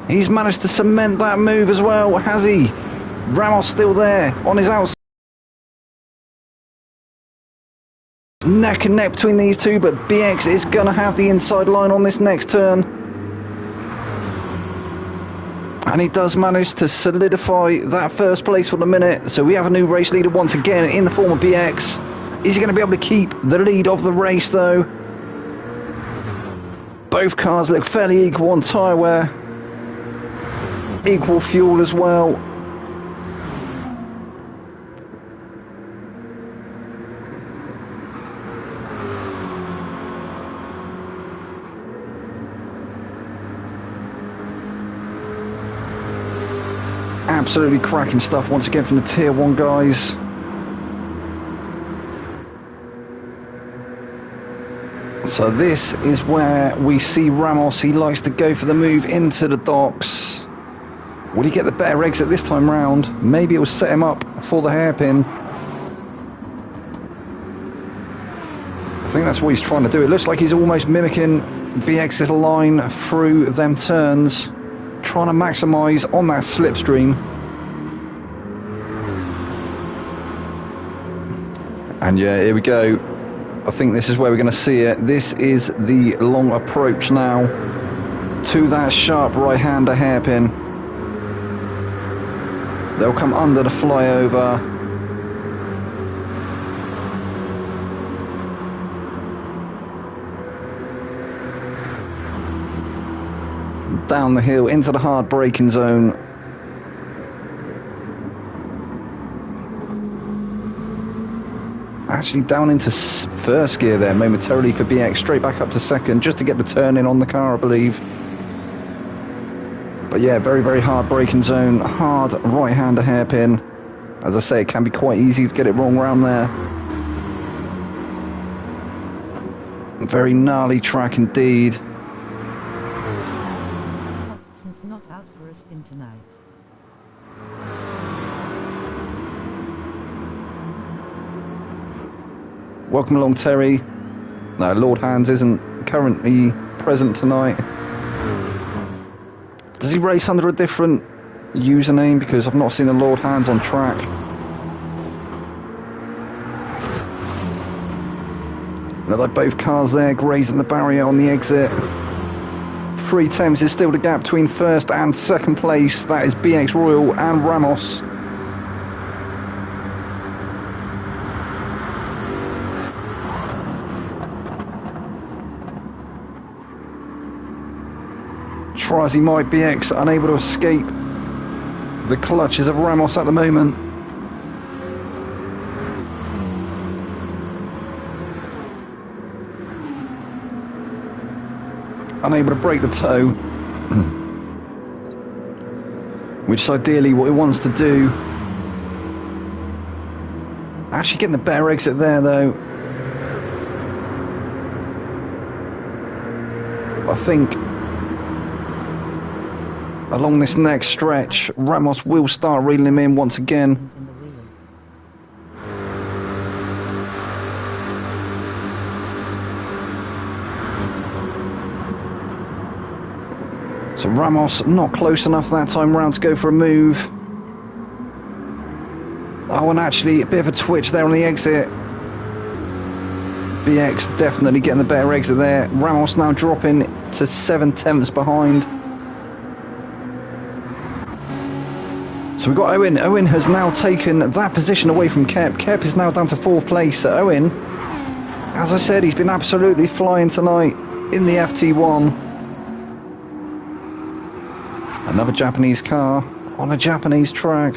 He's managed to cement that move as well, has he? Ramos still there on his outside. Neck and neck between these two, but BX is going to have the inside line on this next turn. And he does manage to solidify that first place for the minute. So we have a new race leader once again in the form of BX. Is he going to be able to keep the lead of the race though? Both cars look fairly equal on tyre wear. Equal fuel as well. Absolutely cracking stuff once again from the Tier 1 guys. So this is where we see Ramos. He likes to go for the move into the docks. Will he get the better exit this time round? Maybe it will set him up for the hairpin. I think that's what he's trying to do. It looks like he's almost mimicking BX's line through them turns, trying to maximise on that slipstream. And yeah, here we go. I think this is where we're going to see it. This is the long approach now to that sharp right-hander hairpin. They'll come under the flyover. Down the hill into the hard braking zone. Actually down into first gear there momentarily for BX, straight back up to second just to get the turn in on the car, I believe. But yeah, very, very hard braking zone, hard right-hander hairpin. As I say, it can be quite easy to get it wrong around there. Very gnarly track indeed. Since not out for a spin tonight. Welcome along, Terry. No, Lord Hands isn't currently present tonight. Does he race under a different username? Because I've not seen a Lord Hands on track. Look like both cars there grazing the barrier on the exit. 3/10 is still the gap between first and second place. That is BX Royal and Ramos. Try as he might, BX unable to escape the clutches of Ramos at the moment. Unable to break the toe, which is ideally what he wants to do. Actually getting the better exit there though. I think along this next stretch, Ramos will start reeling him in once again. So Ramos not close enough that time round to go for a move. Oh, and actually a bit of a twitch there on the exit. BX definitely getting the better exit there. Ramos now dropping to 7/10 behind. So we've got Owen. Owen has now taken that position away from Kep. Kep is now down to 4th place. So Owen, as I said, he's been absolutely flying tonight in the FT1. Another Japanese car on a Japanese track.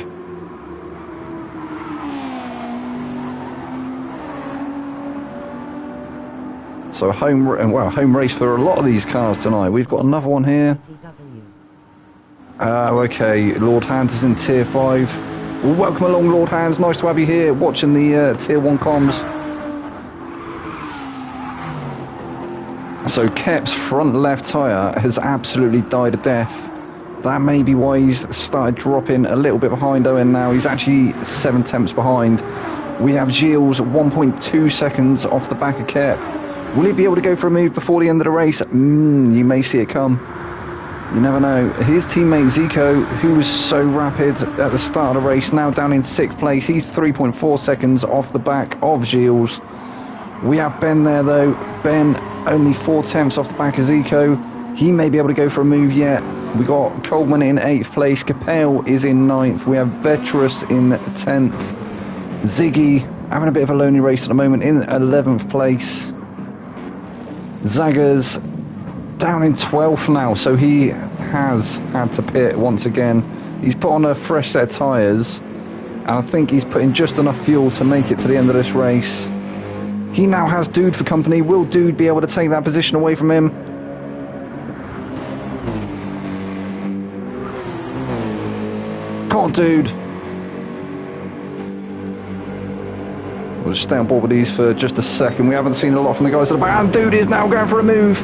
So home race for a lot of these cars tonight. We've got another one here. Okay, Lord Hands is in Tier 5. Well, welcome along, Lord Hands. Nice to have you here watching the Tier 1 comms. So Kep's front left tyre has absolutely died a death. That may be why he's started dropping a little bit behind Owen now. He's actually 7/10 behind. We have Gilles 1.2 seconds off the back of Kep. Will he be able to go for a move before the end of the race? You may see it come. You never know. His teammate Zico, who was so rapid at the start of the race, now down in 6th place. He's 3.4 seconds off the back of Gilles. We have Ben there though. Ben only 4/10 off the back of Zico. He may be able to go for a move yet. We got Coleman in 8th place. Capel is in 9th. We have Vetrus in 10th. Ziggy having a bit of a lonely race at the moment in 11th place. Zaggers down in 12th now, so he has had to pit once again. He's put on a fresh set of tyres, and I think he's put in just enough fuel to make it to the end of this race. He now has Dude for company. Will Dude be able to take that position away from him? Come on, Dude. We'll stay on board with these for just a second. We haven't seen a lot from the guys at the back. And Dude is now going for a move.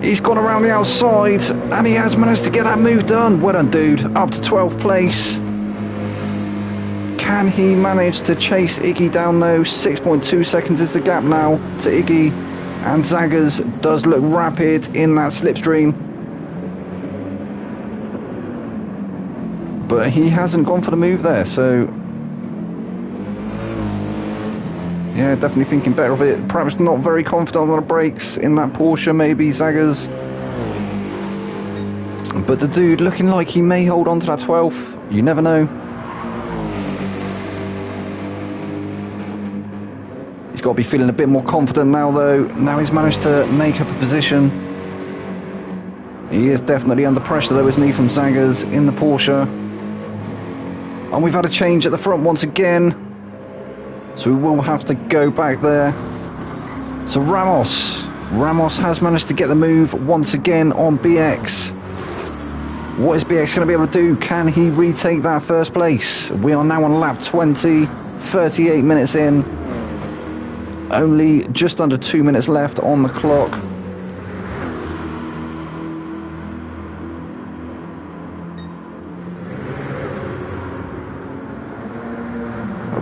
He's gone around the outside, and he has managed to get that move done. Well done, Dude. Up to 12th place. Can he manage to chase Iggy down though? 6.2 seconds is the gap now to Iggy. And Zaggers does look rapid in that slipstream. But he hasn't gone for the move there, so... yeah, definitely thinking better of it. Perhaps not very confident on the brakes in that Porsche, maybe, Zaggers. But the Dude looking like he may hold on to that 12th. You never know. He's got to be feeling a bit more confident now, though. Now he's managed to make up a position. He is definitely under pressure, though, isn't he, from Zaggers in the Porsche. And we've had a change at the front once again. So we will have to go back there. So Ramos has managed to get the move once again on BX. What is BX going to be able to do? Can he retake that first place? We are now on lap 20, 38 minutes in. Only just under 2 minutes left on the clock.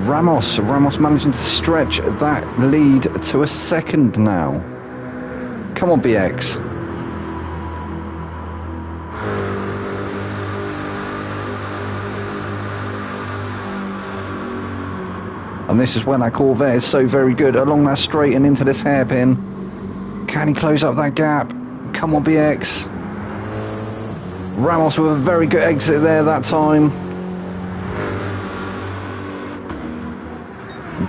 Ramos managing to stretch that lead to a second now. Come on, BX. And this is when that Corvette is so very good along that straight and into this hairpin. Can he close up that gap? Come on, BX. Ramos with a very good exit there that time.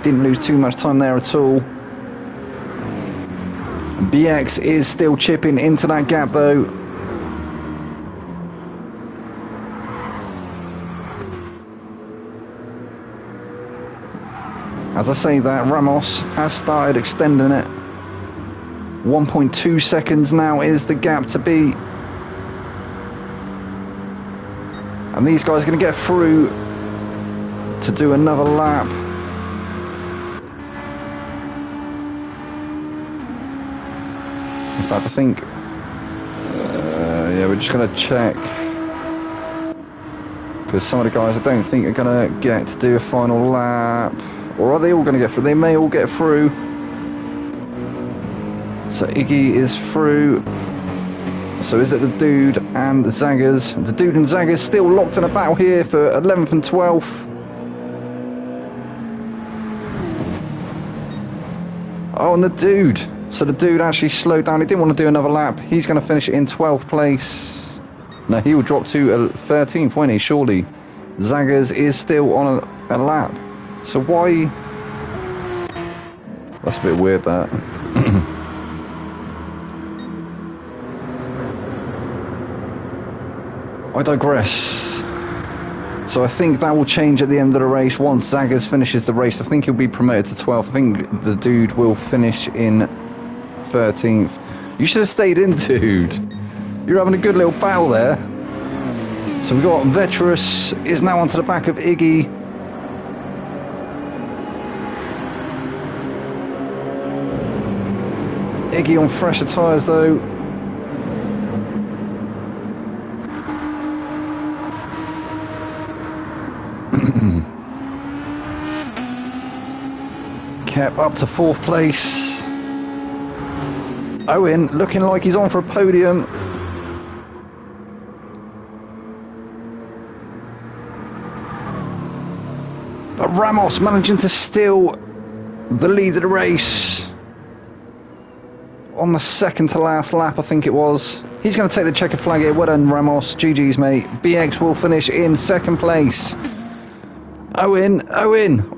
Didn't lose too much time there at all. BX is still chipping into that gap though. As I say that, Ramos has started extending it. 1.2 seconds now is the gap to beat. And these guys are going to get through to do another lap. In fact, I think... yeah, we're just going to check. Because some of the guys I don't think are going to get to do a final lap. Or are they all going to get through? They may all get through. So Iggy is through. So is it the Dude and Zaggers? The Dude and Zaggers still locked in a battle here for 11th and 12th. Oh, and the Dude. So the Dude actually slowed down. He didn't want to do another lap. He's going to finish in 12th place. No, he will drop to 13th, won't he? Surely. Zaggers is still on a lap. So why... That's a bit weird, that. I digress. So I think that will change at the end of the race. Once Zaggers finishes the race, I think he'll be promoted to 12th. I think the Dude will finish in 13th. You should have stayed in, Dude. You're having a good little battle there. So we've got Vetrus is now onto the back of Iggy. Iggy on fresher tyres though. Kept up to 4th place. Owen looking like he's on for a podium. But Ramos managing to steal the lead of the race on the second to last lap, I think it was. He's going to take the checkered flag here. Well done, Ramos. GG's, mate. BX will finish in 2nd place. Owen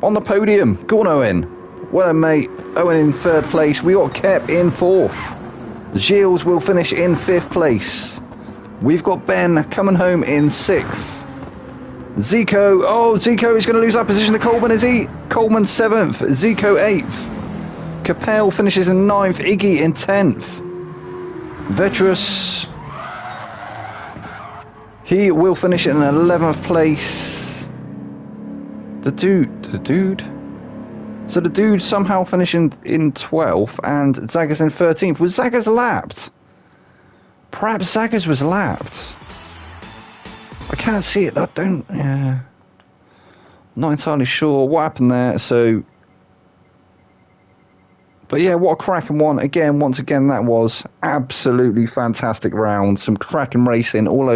on the podium. Go on, Owen. Well done, mate. Owen in 3rd place. We got Kep in 4th. Gilles will finish in 5th place. We've got Ben coming home in 6th. Zico. Oh, Zico is going to lose that position to Coleman, is he? Coleman 7th. Zico 8th. Capel finishes in 9th. Iggy in 10th. Vetrus. He will finish in 11th place. The Dude. So the Dude somehow finishing in 12th and Zaggers in 13th. Was Zaggers lapped? Perhaps Zaggers was lapped. I can't see it. I don't... Yeah. Not entirely sure what happened there. So... But yeah, what a cracking one. Again, once again, that was absolutely fantastic round. Some cracking racing all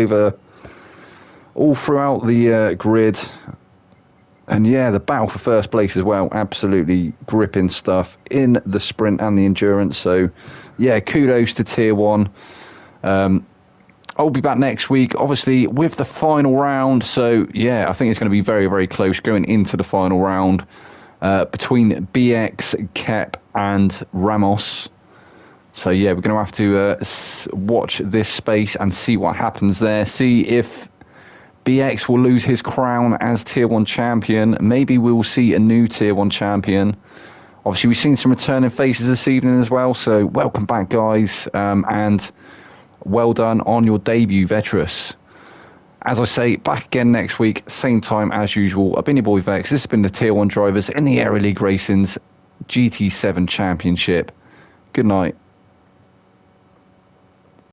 throughout the grid. And yeah, the battle for 1st place as well. Absolutely gripping stuff in the sprint and the endurance. So yeah, kudos to Tier 1. I'll be back next week, obviously, with the final round. So yeah, I think it's going to be very, very close going into the final round between BX, Kep and Ramos. So yeah, we're going to have to watch this space and see what happens there. See if BX will lose his crown as Tier 1 champion. Maybe we'll see a new Tier 1 champion. Obviously, we've seen some returning faces this evening as well. So welcome back, guys. And well done on your debut, Vetrus. As I say, back again next week, same time as usual. I've been your boy Vex. This has been the Tier 1 drivers in the Aero League Racing's GT7 Championship. Good night.